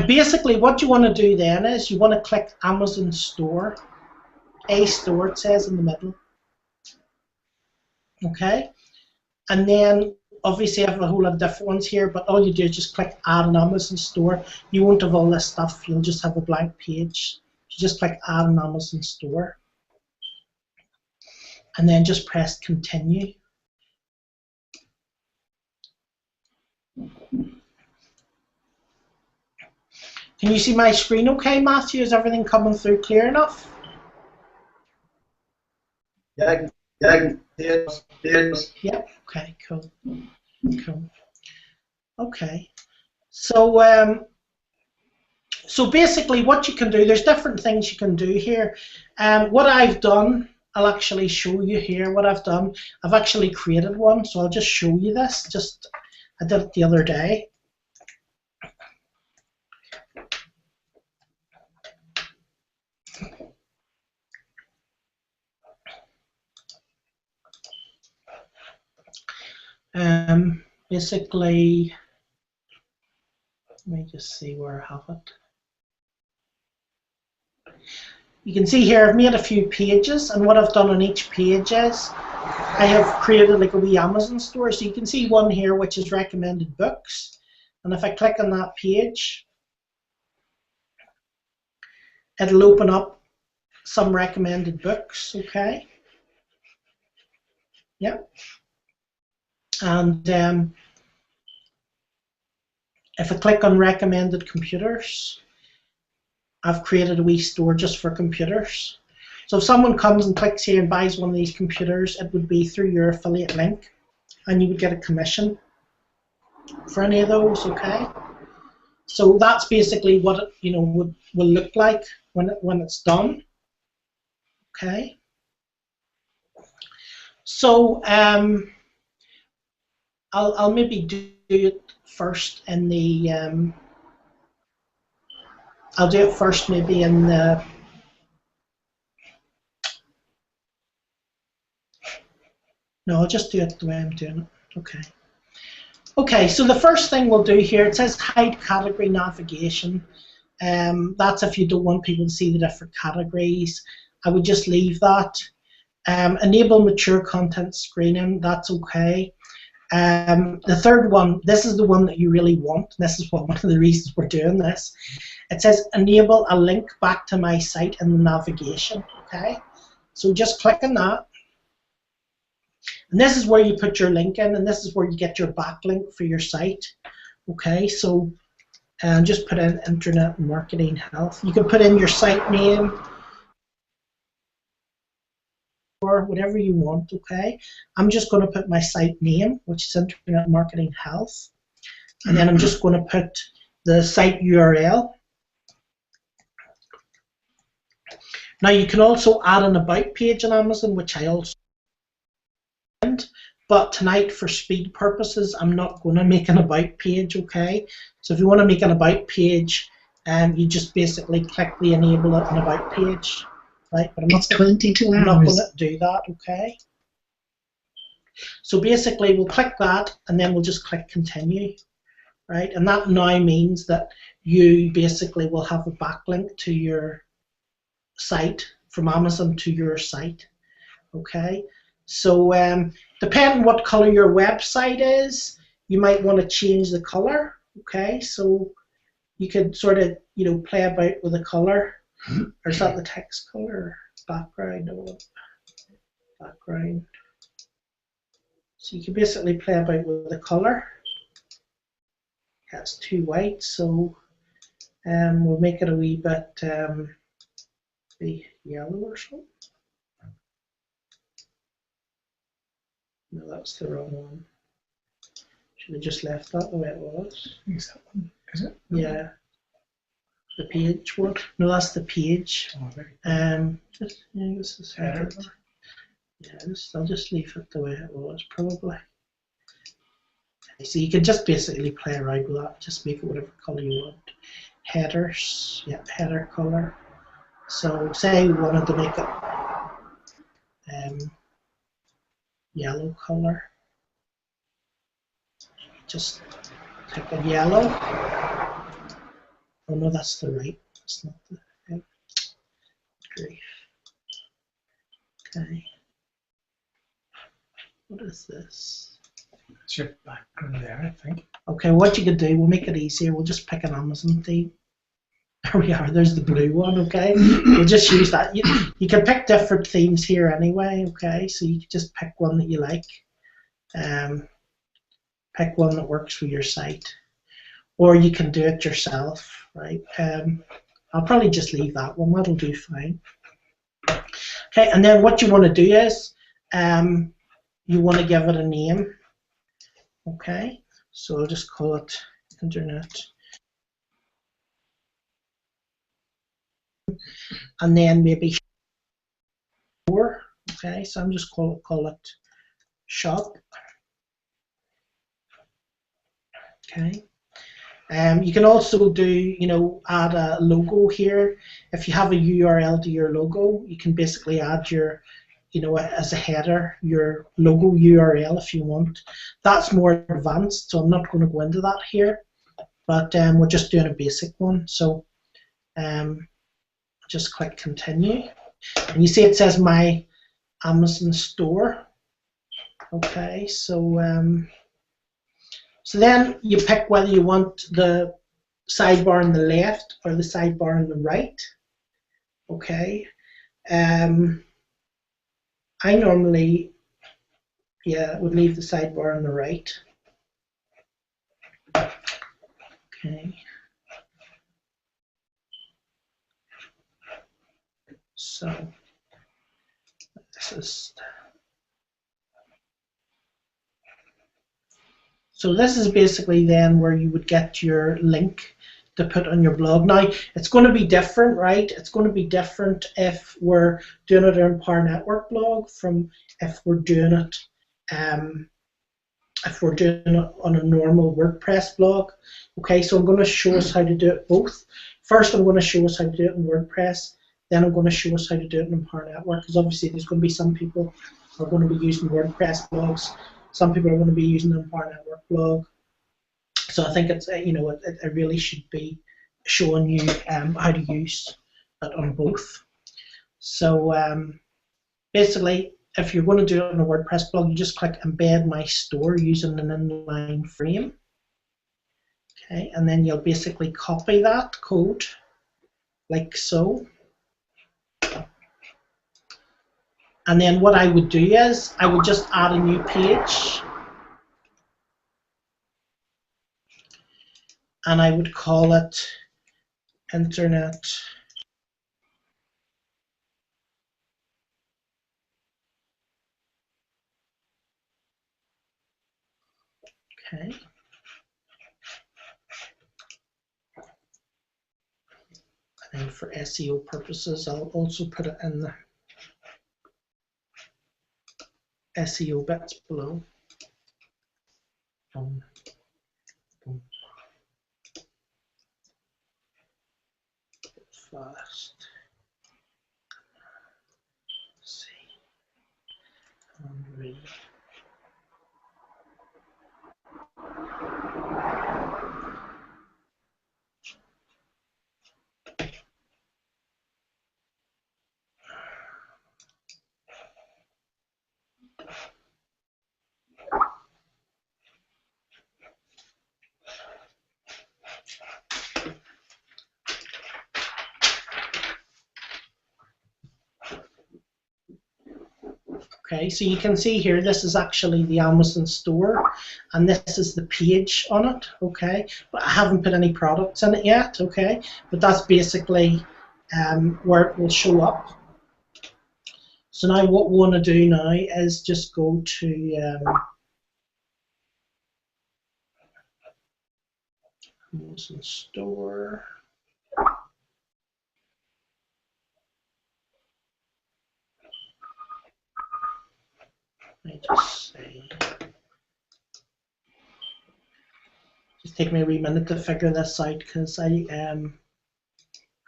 basically what you want to do then is you want to click Amazon Store. A store, it says in the middle. Okay? And then obviously I have a whole lot of different ones here, but all you do is just click Add an Amazon Store. You won't have all this stuff, you'll just have a blank page. You just click Add an Amazon Store. And then just press Continue. Can you see my screen okay, Matthew? Is everything coming through clear enough? Yeah, yes. Yep, okay, cool. Cool. Okay. So so basically what you can do, there's different things you can do here. What I've done, I'll actually show you here what I've done. I've actually created one, so I'll just show you this. I did it the other day. Basically, let me just see where I have it. You can see here I've made a few pages, and what I've done on each page is I have created like a wee Amazon store. So you can see one here which is recommended books, and if I click on that page, it'll open up some recommended books, okay? Yep. And if I click on recommended computers, I've created a wee store just for computers. So if someone comes and clicks here and buys one of these computers, it would be through your affiliate link, and you would get a commission for any of those, okay? So that's basically what it, will look like when it's done, okay? So I'll maybe do it first in the I'll do it first maybe in the no, I'll just do it the way I'm doing it. Okay. Okay, so the first thing we'll do here, it says hide category navigation. That's if you don't want people to see the different categories. I would just leave that. Enable mature content screening, that's okay. The third one, this is the one that you really want. This is one of the reasons we're doing this. It says enable a link back to my site in the navigation. Okay, so just click on that, and this is where you put your link in, and this is where you get your backlink for your site. Okay, so just put in Internet Marketing Health. You can put in your site name or whatever you want, okay? I'm just going to put my site name, which is Internet Marketing Health, and then I'm just going to put the site URL. Now you can also add an about page on Amazon, which I also did, but tonight for speed purposes I'm not going to make an about page, okay? So if you want to make an about page, you just basically click the enable an about page. Right, but it's 22 hours. I'm not going to do that, okay? So basically we'll click that and then we'll just click continue. right? And that now means that you basically will have a backlink to your site from Amazon to your site. Okay, so depending what color your website is, you might want to change the color. Okay, so you could sort of play about with the color. Or is that the text color? Background, no, background. So you can basically play about with the color. That's too white, so we'll make it a wee bit yellow or something. No, that's the wrong one. Should have just left that the way it was. Is that one? Is it? Yeah. The page one. No, that's the page. Just this is header. Yeah, I'll just leave it the way it was probably. So you can just basically play around with that. Just make it whatever color you want. Headers, yeah, header color. So say we wanted to make it yellow color. Just pick a yellow. Oh no, that's the right. That's not the right. Grief. Okay. What is this? It's your background there, I think. Okay, what you can do, we'll make it easier. We'll just pick an Amazon theme. There we are. There's the blue one. Okay, we'll just use that. You can pick different themes here anyway. Okay, so you can just pick one that you like. Pick one that works for your site, or you can do it yourself. Right. I'll probably just leave that one. That'll do fine. Okay, and then what you want to do is you want to give it a name. Okay, so I'll just call it Internet. And then maybe store. Okay, so I'm just call it shop. Okay. You can also do, add a logo here. If you have a URL to your logo, you can basically add your, as a header, your logo URL if you want. That's more advanced, so I'm not going to go into that here. But we're just doing a basic one. So just click continue. And you see it says my Amazon store. Okay, so so then you pick whether you want the sidebar on the left or the sidebar on the right. Okay. I normally, would leave the sidebar on the right. Okay. So this is. So this is basically then where you would get your link to put on your blog. Now, it's going to be different, right? It's going to be different if we're doing it on Power Network blog from if we're doing it on a normal WordPress blog. Okay, so I'm going to show us how to do it both. First, I'm going to show us how to do it in WordPress. Then I'm going to show us how to do it in Power Network, because obviously there's going to be some people who are going to be using WordPress blogs. Some people are going to be using the Power Network blog. So I think it's it really should be showing you how to use it on both. So basically, if you're going to do it on a WordPress blog, you just click Embed My Store using an inline frame. Okay, and then you'll basically copy that code like so. And then what I would do is I would just add a new page. And I would call it Internet okay. And then for SEO purposes, I'll also put it in the SEO bits below. Boom, boom. Fast. Let's see. Read. Okay, so you can see here, this is actually the Amazon store, and this is the page on it, okay? But I haven't put any products in it yet, okay? But that's basically where it will show up. So now what we want to do now is just go to Amazon store. Let me just say, just take me a wee minute to figure this out because I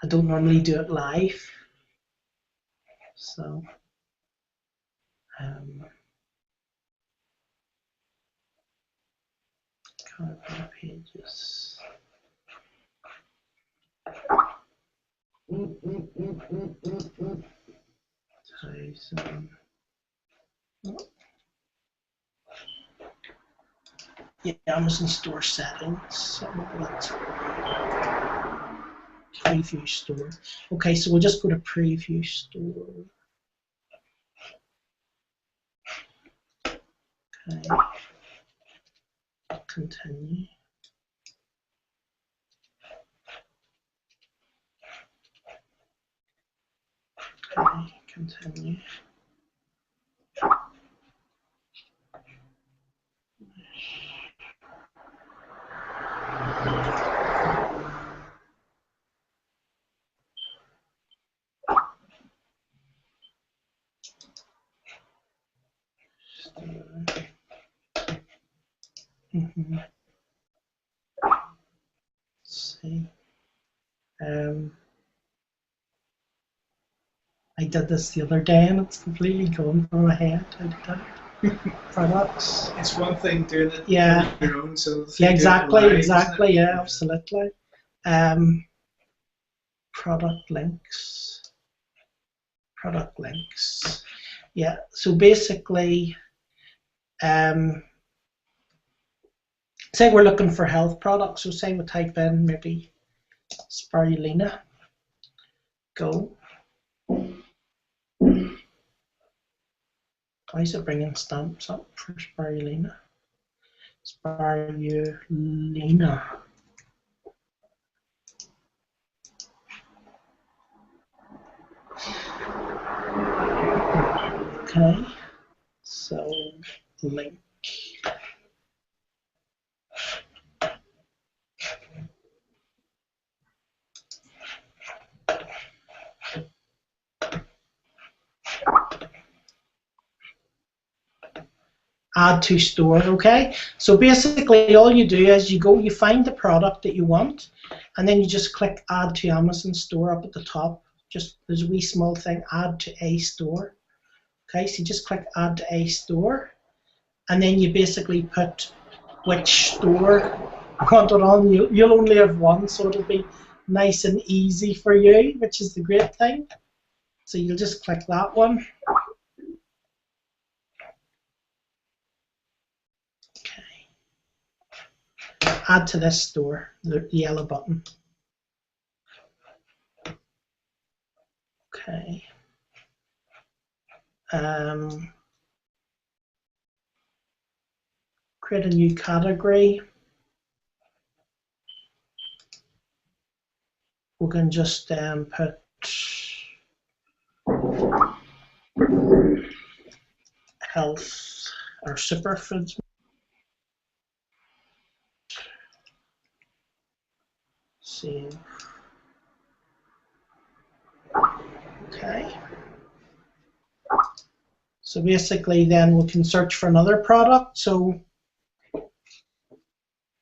don't normally do it live. So copy pages. Yeah, Amazon store settings. So let's preview store. Okay, so we'll just go to preview store. Okay. Continue. Okay, continue. Let's see. I did this the other day and it's completely gone from my head. I did that. Products. It's one thing doing it Yeah. on your own. So Yeah, exactly. Yeah, absolutely. Product links. Product links. Yeah, so basically, say we're looking for health products. So say we type in maybe spirulina. Go. Why is it bringing stamps up for spirulina? Spirulina. Okay, so link. Add to store, okay? So basically all you do is you find the product that you want, and then you just click add to Amazon store up at the top. Just there's a wee small thing, add to a store. Okay, so you just click add to a store, and then you basically put which store you want it on. You'll only have one, so it'll be nice and easy for you, which is the great thing. So you'll just click that one. Add to this store, the yellow button. Okay. Create a new category. We can just put health or superfoods. Save. Okay. So basically then we can search for another product. So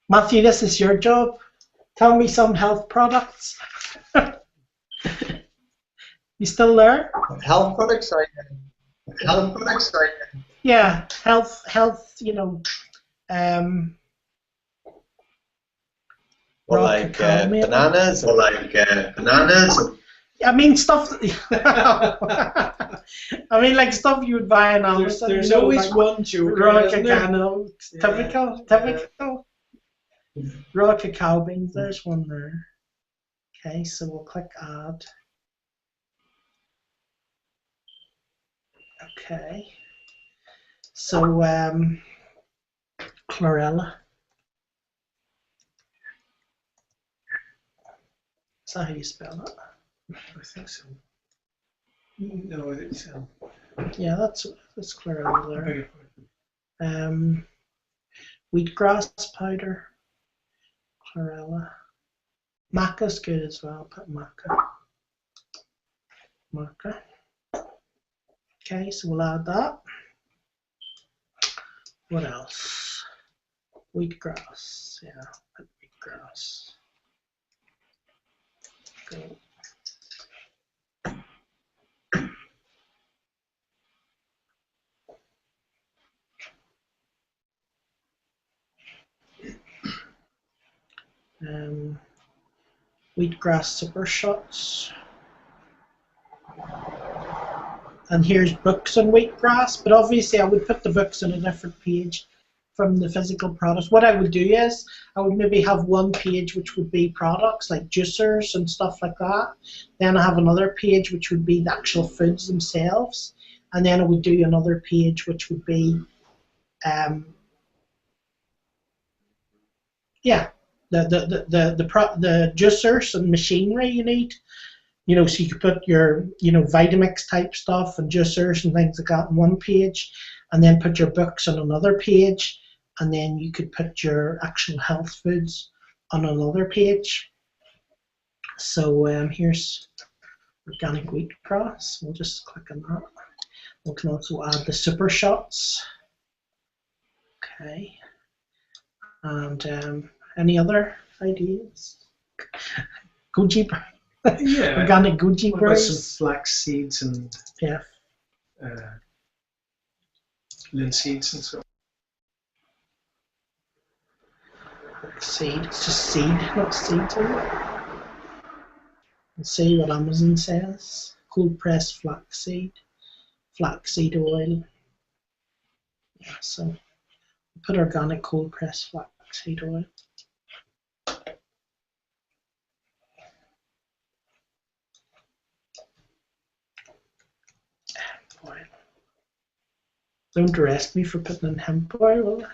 Matthew, this is your job. Tell me some health products. You still there? Health products, sorry. Health products, sorry. Yeah, health, you know, Or like bananas, or like bananas. I mean stuff. I mean, like stuff you would buy in Amazon. There's you know, always like one joker, raw isn't there? cacao, typical. Raw cacao beans. There's one there. Okay, so we'll click add. Okay. So, chlorella. Is that how you spell it? I think so. No, it's Yeah, that's chlorella I there. beg your pardon. Wheatgrass powder, chlorella. Maca's good as well. Put maca. Maca. Okay, so we'll add that. What else? Wheatgrass. Yeah, put wheatgrass. Go. Wheatgrass super shots. And here's books on wheatgrass, but obviously I would put the books on a different page from the physical products. What I would do is I would maybe have one page which would be products like juicers and stuff like that. Then I have another page which would be the actual foods themselves, and then I would do another page which would be the juicers and machinery you need. So you could put your, Vitamix type stuff and juicers and things like that on one page, and then put your books on another page, and then you could put your actual health foods on another page. So here's organic wheatgrass. We'll just click on that. We can also add the super shots. Okay. And any other ideas? Goji. Yeah. Organic goji What about berries. some flax seeds and Yeah. linseeds and so on? Seed. It's just seed, not seeds. Let's see what Amazon says. Cold pressed flaxseed oil. Yeah, so put organic cold pressed flaxseed oil. Oil. Don't arrest me for putting in hemp oil, will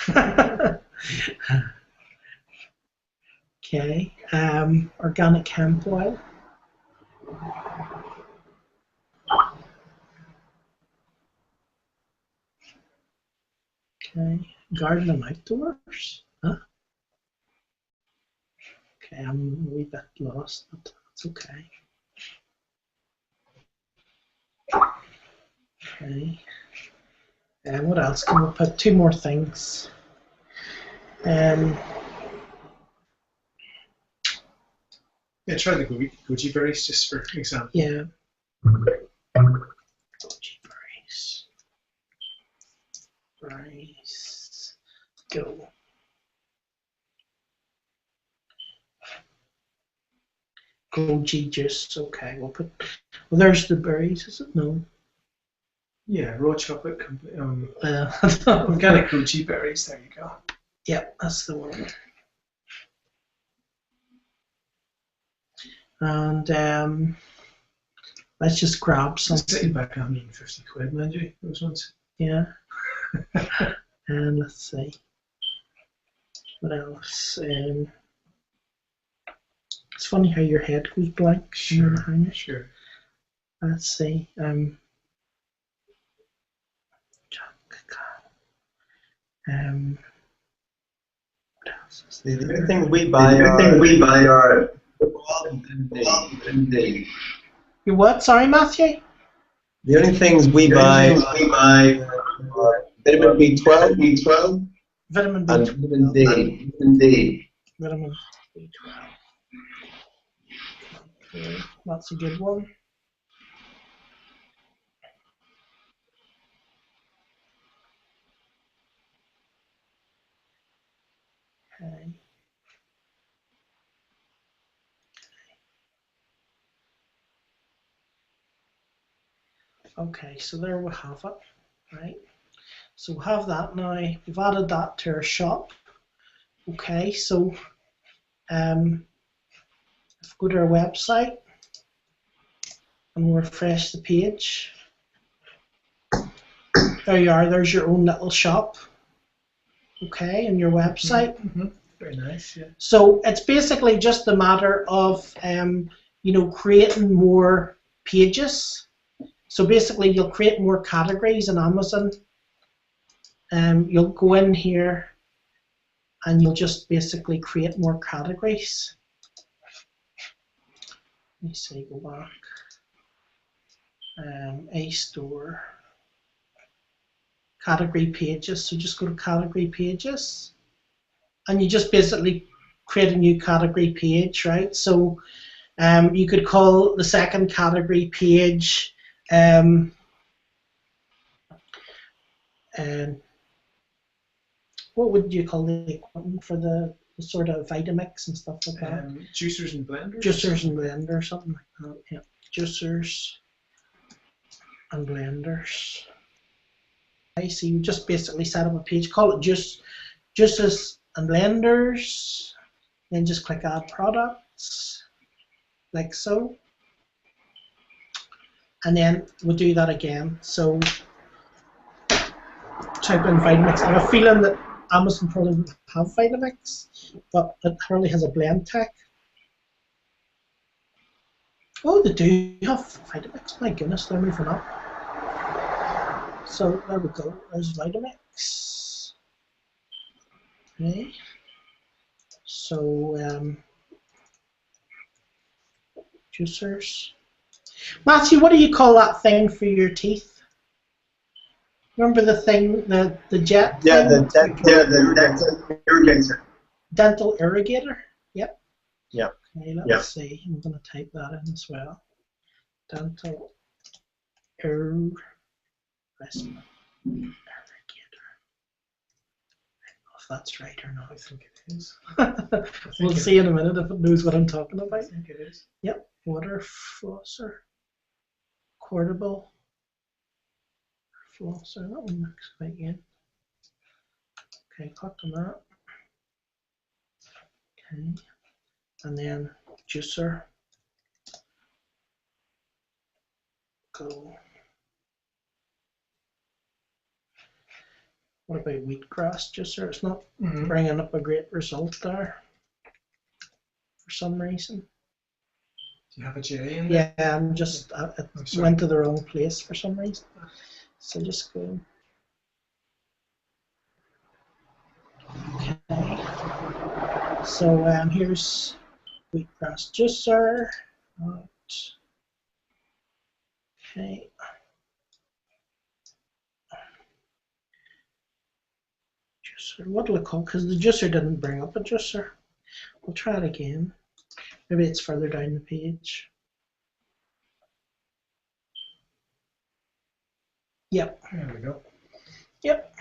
I? Okay, organic hemp oil. Okay, garden and outdoors. Huh? Okay, I'm a wee bit lost, but that's okay. Okay. And what else can we put? Two more things. Yeah, try the goji berries just for example. Yeah. Goji berries. Berries. Go. Goji juice. Okay, we'll put. Well, there's the berries, is it? No. Yeah, raw chocolate. Organic Organic goji berries. There you go. Yep, that's the one. And let's just grab It's something. sitting back 150 quid, mind you, those ones. Yeah. And let's see. What else? It's funny how your head goes blank. Sure. Sure. Let's see. What else is there? The only thing we buy are You what? Sorry, Matthew? the only things we buy are vitamin B12, Vitamin and B12. vitamin D. Vitamin B12. Okay, that's a good one. Okay. Okay, so there we have it, right? So we'll have that now. We've added that to our shop. Okay, so if we go to our website and we'll refresh the page. there you are. There's your own little shop. Okay, and your website. Mm-hmm. Very nice. Yeah. So it's basically just a matter of creating more pages. So basically, you'll create more categories in Amazon. You'll go in here, and you'll just basically create more categories. Let me see. Go back. A store. Category pages. So just go to category pages. And you just basically create a new category page, right? So you could call the second category page what would you call the equipment for the sort of Vitamix and stuff like that? Juicers and blenders? Juicers and blenders, something like that, yeah. Juicers and blenders. I see, you just basically set up a page, call it Juices and blenders, then just click add products, like so. And then we'll do that again. So type in Vitamix. I have a feeling that Amazon probably would have Vitamix, but it probably has a blend tech. Oh, they do have Vitamix. My goodness, they're moving up. So there we go. There's Vitamix. Okay. So juicers. Matthew, what do you call that thing for your teeth? Remember the thing, the jet? Yeah, thing? the dental irrigator. Dental irrigator. Yep. Yeah. Okay, let's see. I'm going to type that in as well. Dental irrigator. If that's right or not. I think it is. We'll see in a minute if it knows what I'm talking about. I think it is. Yep. Water flosser. Portable flosser. That one looks quite good. Okay, click on that. Okay. And then juicer. Go. What about wheatgrass juicer? It's not bringing up a great result there for some reason. Do you have a J in there? Yeah, I'm just, it went to the wrong place for some reason. So just go. Okay. So here's wheatgrass juicer. Right. Okay. Juicer. What will it call? Because the juicer didn't bring up a juicer. We'll try it again. Maybe it's further down the page. Yep. There we go. Yep.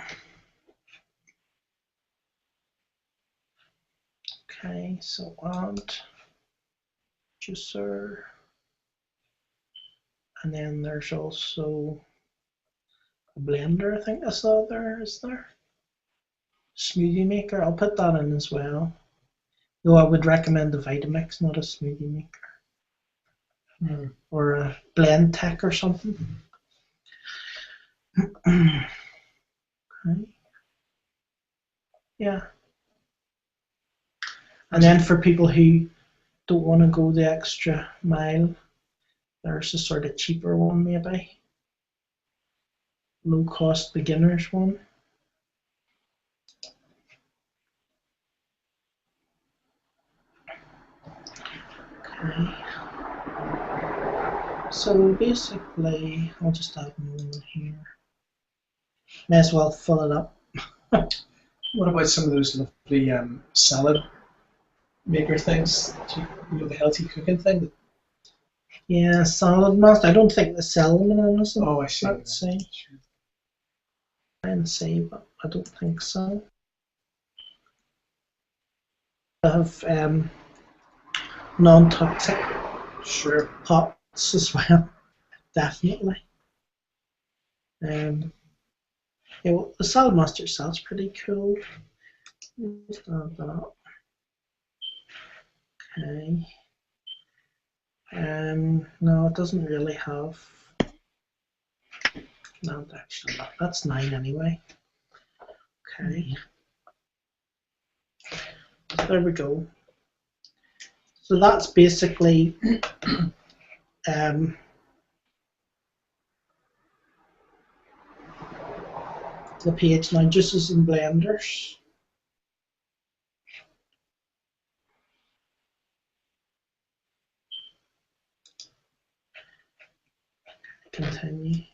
Okay, so add juicer. And then there's also a blender, I think I saw there, is there? Smoothie maker, I'll put that in as well. Though I would recommend the Vitamix, not a smoothie maker. Or a blend tech or something. Okay. Yeah. And then for people who don't want to go the extra mile, there's a sort of cheaper one maybe. Low cost beginners one. Okay. So basically, I'll just add one here. May as well fill it up. What about some of those lovely salad maker things? You know, the healthy cooking thing? Yeah, salad master. I don't think they sell them in Amazon. Oh, I see. Let's see. Try and see, but I don't think so. I have non-toxic pots as well, definitely. Yeah, well, the salad master itself is pretty cool. Just add that. Okay. No, it doesn't really have. No, actually, that's 9 anyway. Okay. So there we go. So that's basically the page now, juices and blenders. Continue.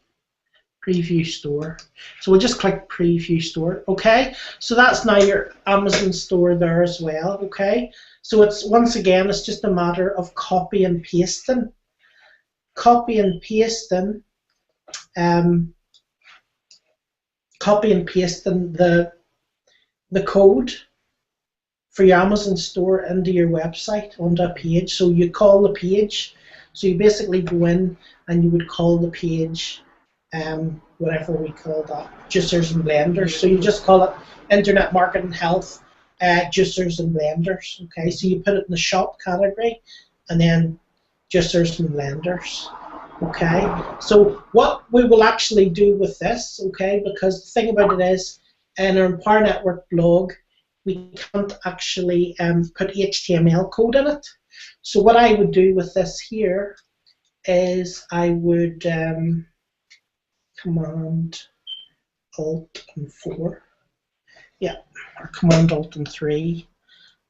Preview store. So we'll just click preview store. Okay, so that's now your Amazon store there as well. Okay, so it's once again it's just a matter of copy and pasting. Copy and pasting. Copy and pasting the code for your Amazon store into your website onto a page. So you call the page. So you basically go in and you would call the page. Whatever we call that, juicers and blenders. So you just call it Internet Marketing Health Juicers and Blenders. Okay, so you put it in the shop category and then juicers and blenders. Okay, so what we will actually do with this, okay, because the thing about it is, in our Empower Network blog, we can't actually put HTML code in it. So what I would do with this here is I would Command Alt and 4. Yeah, or Command Alt and 3.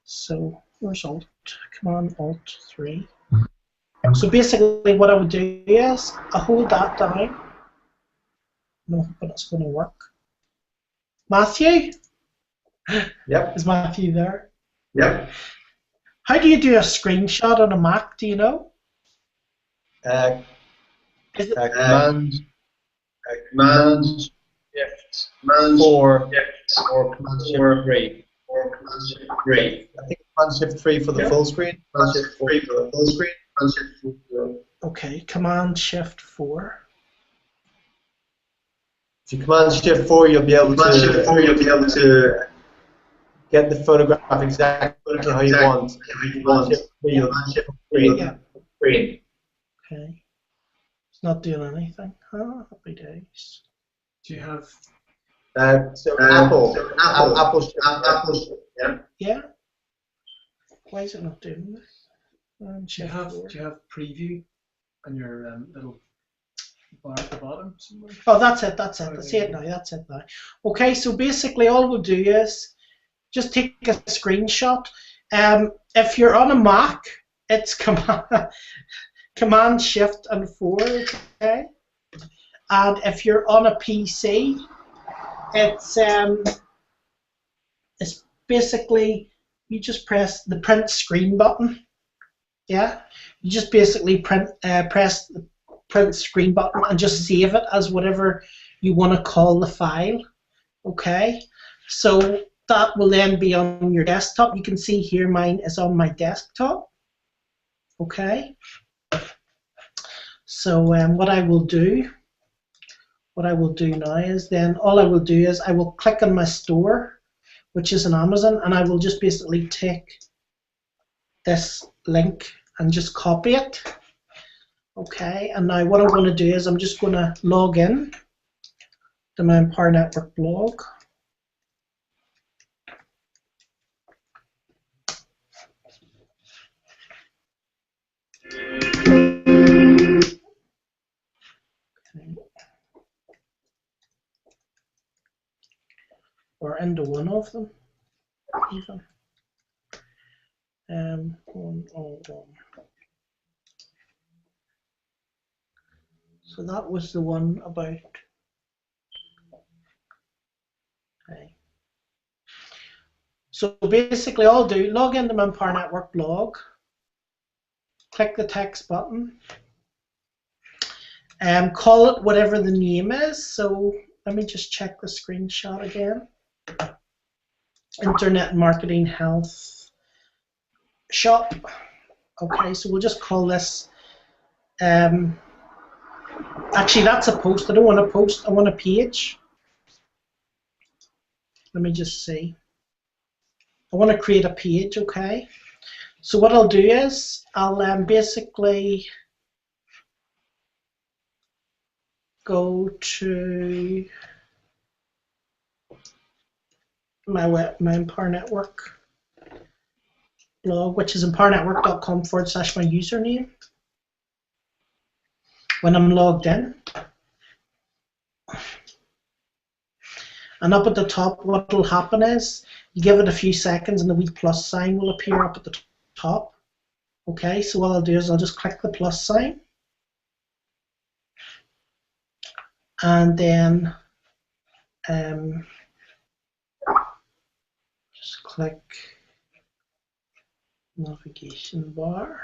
So where's Alt? Command Alt 3. So basically what I would do is I hold that down. No, but it's going to work. Matthew? Yep. Is Matthew there? Yep. How do you do a screenshot on a Mac? Do you know? Is it Command Shift 4 or Command Shift 3. I think Command Shift 3 for the full screen. Command Shift 3 for the full screen. Command Shift 4 for the... Okay, Command Shift 4. If you Command Shift 4, you'll be able to get the photograph exactly how you want. Command Shift 3, you'll Shift 3. Yeah. Okay. It's not doing anything. Oh, happy days. Do you have? Apple. Yeah. Why is it not doing this? Do you have preview on your little bar at the bottom somewhere? Oh, that's it. That's it. I see it now. That's it now. Okay, so basically all we'll do is just take a screenshot. If you're on a Mac, it's Command Shift and 4. Okay. And if you're on a PC, it's basically you just press the print screen button. Yeah, you just basically press the print screen button and just save it as whatever you want to call the file. Okay, so that will then be on your desktop. You can see here mine is on my desktop. Okay, so what I will do now is then all I will do is I will click on my store, which is in Amazon, and I will just basically take this link and just copy it. Okay, and now what I'm going to do is I'm just going to log in to my Empower Network blog. Okay. Or into one of them, even. One. So that was the one about. Okay. So basically, I'll do log into my Empower Network blog, click the text button, and call it whatever the name is. So let me just check the screenshot again. Internet Marketing Health Shop. Okay, so we'll just call this. Actually, that's a post. I don't want a post. I want a page. Let me just see. I want to create a page. Okay. So what I'll do is I'll basically go to my Empower Network blog, which is empowernetwork.com/my username. When I'm logged in, and up at the top, what will happen is you give it a few seconds and the wee plus sign will appear up at the top. Okay, so what I'll do is I'll just click the plus sign, and then just click navigation bar.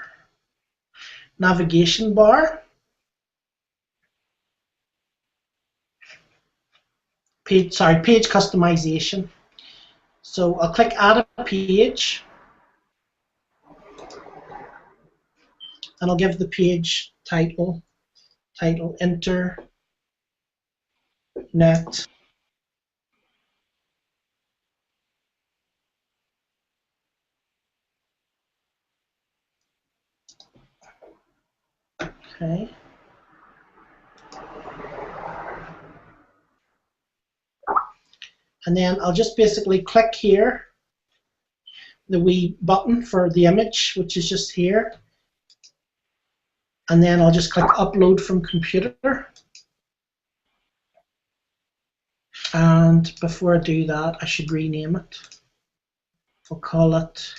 Page customization. So I'll click add a page, and I'll give the page title Internet Okay. And then I'll just basically click here, the wee button for the image, which is just here. And then I'll just click upload from computer. And before I do that, I should rename it. I'll call it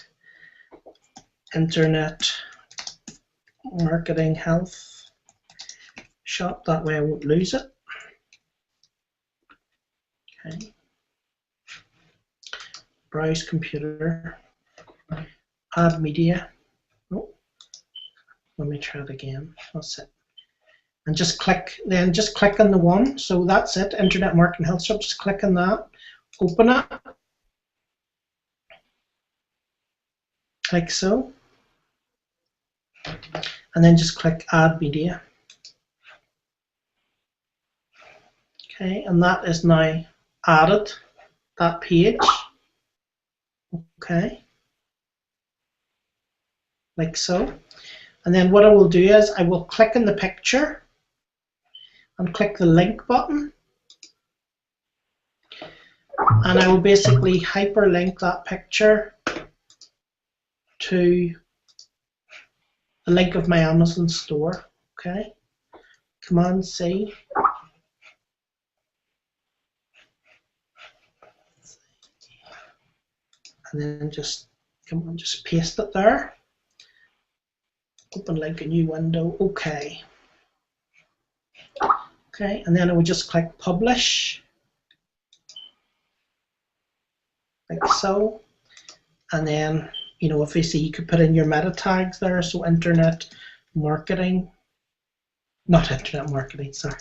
Internet Marketing Health Shop. That way I won't lose it. Okay. Browse computer. Add media. Oh, let me try it again. That's it. And just click on the one. So that's it. Internet Marketing Health Shop. Just click on that. Open it. Like so. And then just click Add Media. Okay, and that is now added, that page. Okay. Like so. And then what I will do is I will click in the picture and click the link button. And I will basically hyperlink that picture to the link of my Amazon store. Okay. Command C. And then just paste it there. Open link, a new window. Okay. Okay, and then I would just click publish, like so. And then, you know, obviously you could put in your meta tags there. So internet marketing, not internet marketing, sorry.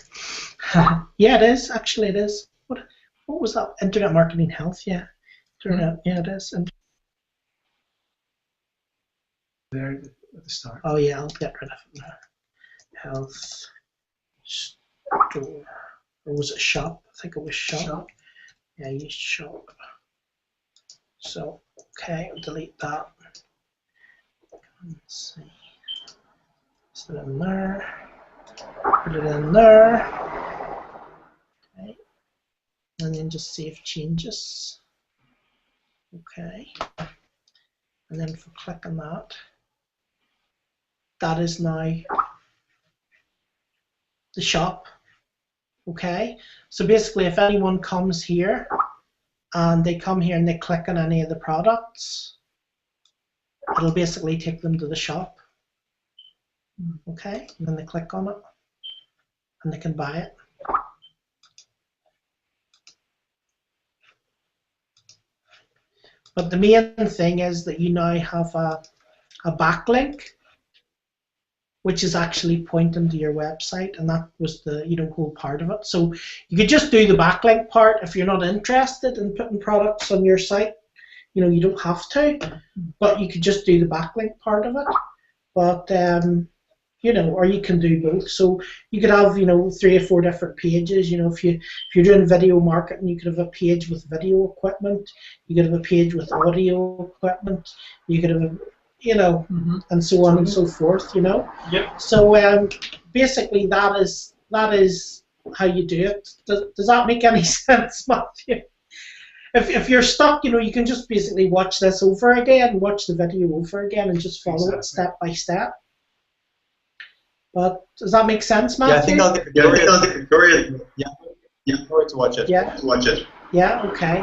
Yeah, it is. Actually, it is. What was that? Internet marketing health. Yeah. Internet. Yeah, it is. And there at the start. Oh yeah, I'll get rid of it now. Health store. Or was it shop? I think it was shop. Yeah, I used shop. So, okay, I'll delete that. Let's see. Put it in there. Put it in there. Okay. And then just save changes. Okay. And then if we click on that, that is now the shop. Okay. So basically, if anyone comes here and they come here and they click on any of the products, it'll basically take them to the shop. Okay. And then they click on it and they can buy it. But the main thing is that you now have a backlink, which is actually pointing to your website, and that was the whole part of it. So you could just do the backlink part if you're not interested in putting products on your site. You don't have to, but you could just do the backlink part of it. But or you can do both. So you could have 3 or 4 different pages. If you're doing video marketing, you could have a page with video equipment. You could have a page with audio equipment. You could have and so on and so forth. Yep. So basically, that is how you do it. Does that make any sense, Matthew? If you're stuck, you can just basically watch this over again, watch the video over again, and just follow it step by step. But does that make sense, Matthew? Yeah, I think I'll get Victoria. Yeah, Victoria to watch it. Yeah. To watch it. Yeah. Okay.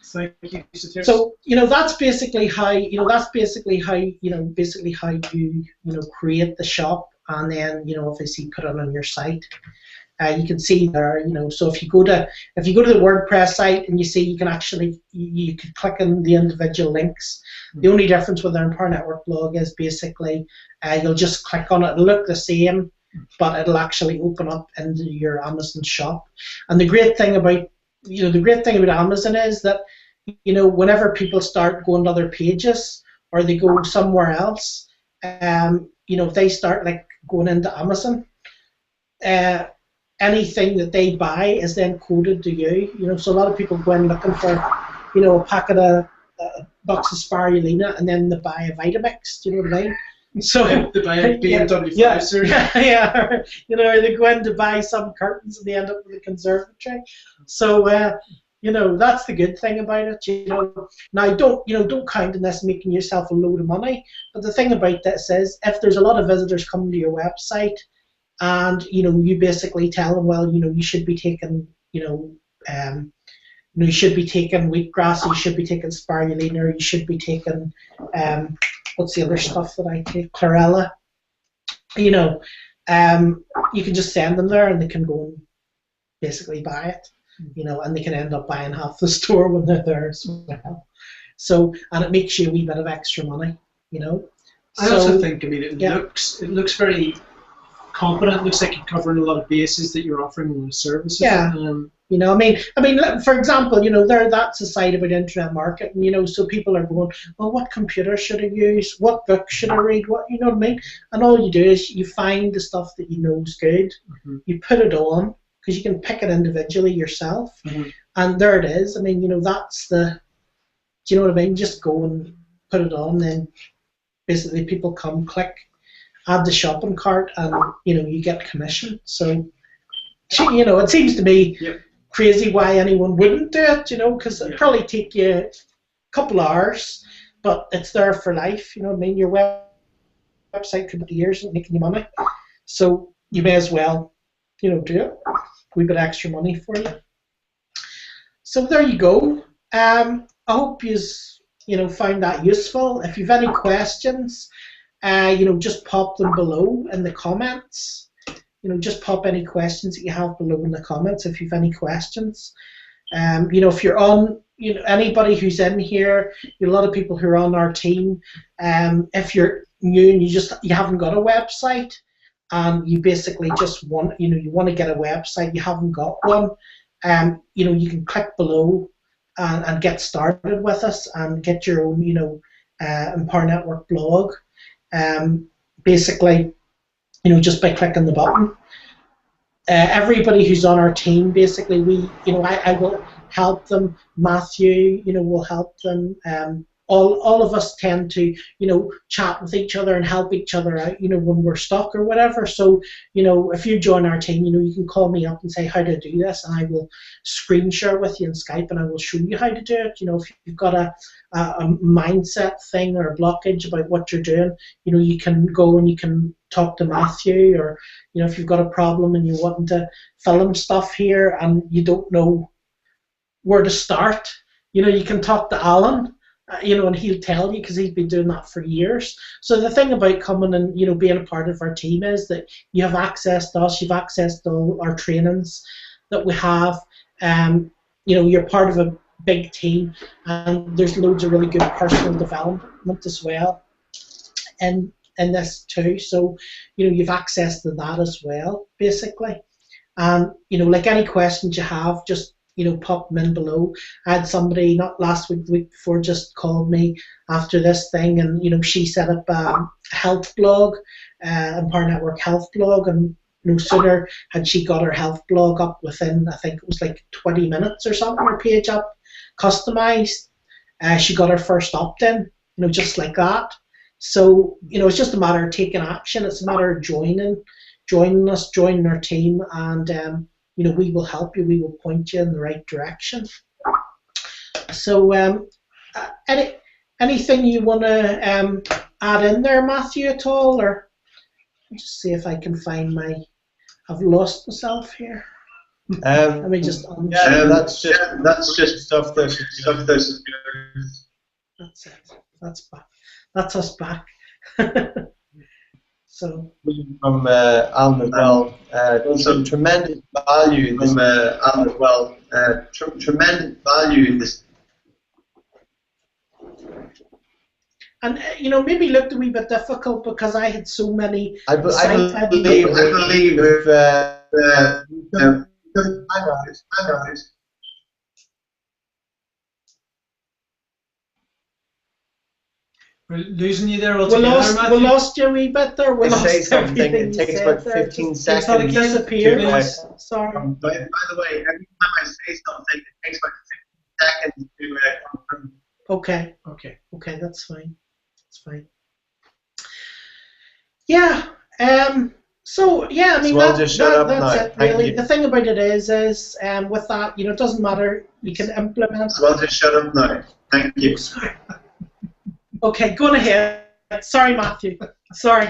Thank you, Satir. So that's basically how basically how you create the shop, and then obviously put it on your site. You can see there, so if you go to the WordPress site and you see you can actually you can click on the individual links. The only difference with the Empower Network blog is basically you'll just click on it, it'll look the same, but it'll actually open up into your Amazon shop. And the great thing about Amazon is that whenever people start going to other pages or they go somewhere else, if they start like going into Amazon, anything that they buy is then coded to you. So a lot of people go in looking for, a packet of box of spirulina, and then they buy a Vitamix. Do you know what I mean? So they buy a BMW they go in to buy some curtains and they end up with a conservatory. So that's the good thing about it. Now don't count on this making yourself a load of money. But the thing about this is, if there's a lot of visitors coming to your website, and you basically tell them, well, you should be taking you should be taking wheatgrass, you should be taking spirulina, you should be taking what's the other stuff that I take, chlorella. You can just send them there and they can go and basically buy it. And they can end up buying half the store when they're there as well. So, and it makes you a wee bit of extra money. I also think, it looks very competent. It looks like you're covering a lot of bases that you're offering in the services. Yeah. For example, that's a site about internet marketing. So people are going, well, what computer should I use? What book should I read? What, you know what I mean? And all you do is you find the stuff that you know is good. Mm-hmm. You put it on, because you can pick it individually yourself. Mm-hmm. And there it is. That's the, do you know what I mean? Just go and put it on, then basically people come, click, add the shopping cart, and you get commission. So it seems to me crazy why anyone wouldn't do it, because it'd probably take you a couple hours, but it's there for life. You know what I mean? Your website could be years making you money, so you may as well do it. We bit extra money for you. So there you go. I hope you find that useful. If you've any questions, just pop them below in the comments. Just pop any questions that you have below in the comments if you've any questions. If you're on, anybody who's in here, a lot of people who are on our team. If you're new and you haven't got a website, and you basically just want, you want to get a website, you haven't got one, you can click below and get started with us and get your own, Empower Network blog. Basically, just by clicking the button. Everybody who's on our team, basically, I will help them. Matthew, will help them. All of us tend to, chat with each other and help each other out, when we're stuck or whatever. So, if you join our team, you can call me up and say how to do this, and I will screen share with you in Skype, and I will show you how to do it. If you've got a mindset thing or a blockage about what you're doing, you can go and you can talk to Matthew, or, if you've got a problem and you're wanting to film stuff here and you don't know where to start, you can talk to Alan. And he'll tell you, because he's been doing that for years. So the thing about coming and being a part of our team is that you have access to us, you've access to all our trainings that we have. You're part of a big team, and there's loads of really good personal development as well, in this too. So you've access to that as well, basically. And like any questions you have, just pop them in below. I had somebody, not last week, the week before, just called me after this thing, and she set up a health blog, Empower Network health blog, and no sooner had she got her health blog up within, I think it was like 20 minutes or something, her page up, customized, she got her first opt-in, just like that. So it's just a matter of taking action. It's a matter of joining joining us, joining our team, and we will help you. We will point you in the right direction. So, anything you want to add in there, Matthew, at all, or just see if I can find my. I've lost myself here. Let me just. That's just stuff that's good. That's it. That's back. That's us back. So. From Alan as well. Some tremendous value. From Alan as well. Tremendous value in this. And maybe looked a wee bit difficult because I had so many. I believe with We're losing you there we altogether, lost you a wee bit there. We lost say something. everything It takes you about said 15 there. seconds. Just disappeared. Sorry. By the way, every time I say something, it takes about 15 seconds to confirm. Okay, that's fine. That's fine. Yeah. So yeah, I mean that's it really. The thing about it is with that, it doesn't matter. You can implement. Well, just shut up now. Thank you. Sorry. Okay, go ahead. Sorry, Matthew. Sorry.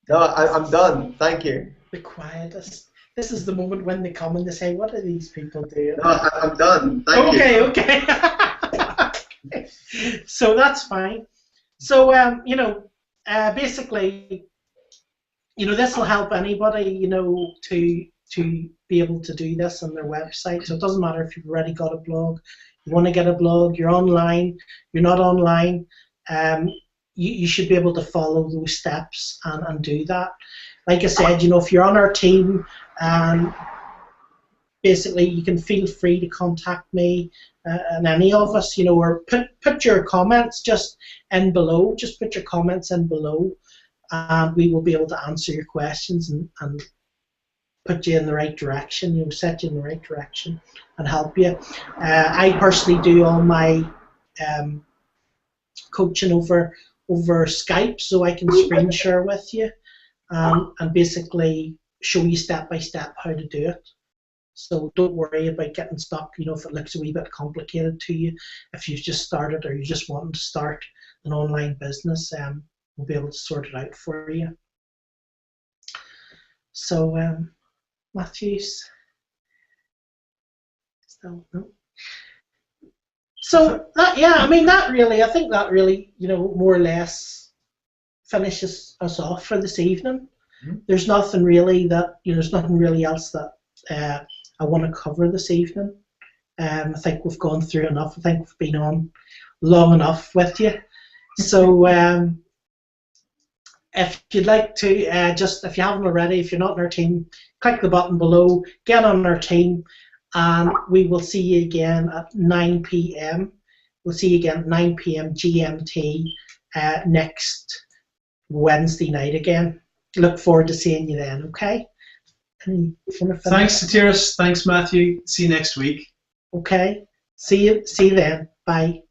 No, I'm done. Thank you. The quietest. This is the moment when they come and they say, "What are these people doing?" No, I'm done. Thank you. Okay. So that's fine. So basically, this will help anybody, to be able to do this on their website. So it doesn't matter if you've already got a blog, you want to get a blog, you're online, you're not online. You should be able to follow those steps and do that. Like I said, if you're on our team, basically you can feel free to contact me and any of us, or put your comments just in below. Just put your comments in below, and we will be able to answer your questions and put you in the right direction. Set you in the right direction and help you. I personally do all my coaching over Skype, so I can screen share with you and basically show you step by step how to do it. So don't worry about getting stuck, if it looks a wee bit complicated to you. If you've just started or you're just wanting to start an online business, we'll be able to sort it out for you. So Matthews, still no. So I think that really, more or less finishes us off for this evening. Mm-hmm. There's nothing really else that I want to cover this evening. I think we've gone through enough. I think we've been on long enough with you. So if you'd like to, if you haven't already, if you're not in our team, click the button below, get on our team, and we will see you again at 9 p.m. We'll see you again at 9 p.m. GMT next Wednesday night again. Look forward to seeing you then, okay? Thanks, Satiris. Thanks, Matthew. See you next week. Okay. See you then. Bye.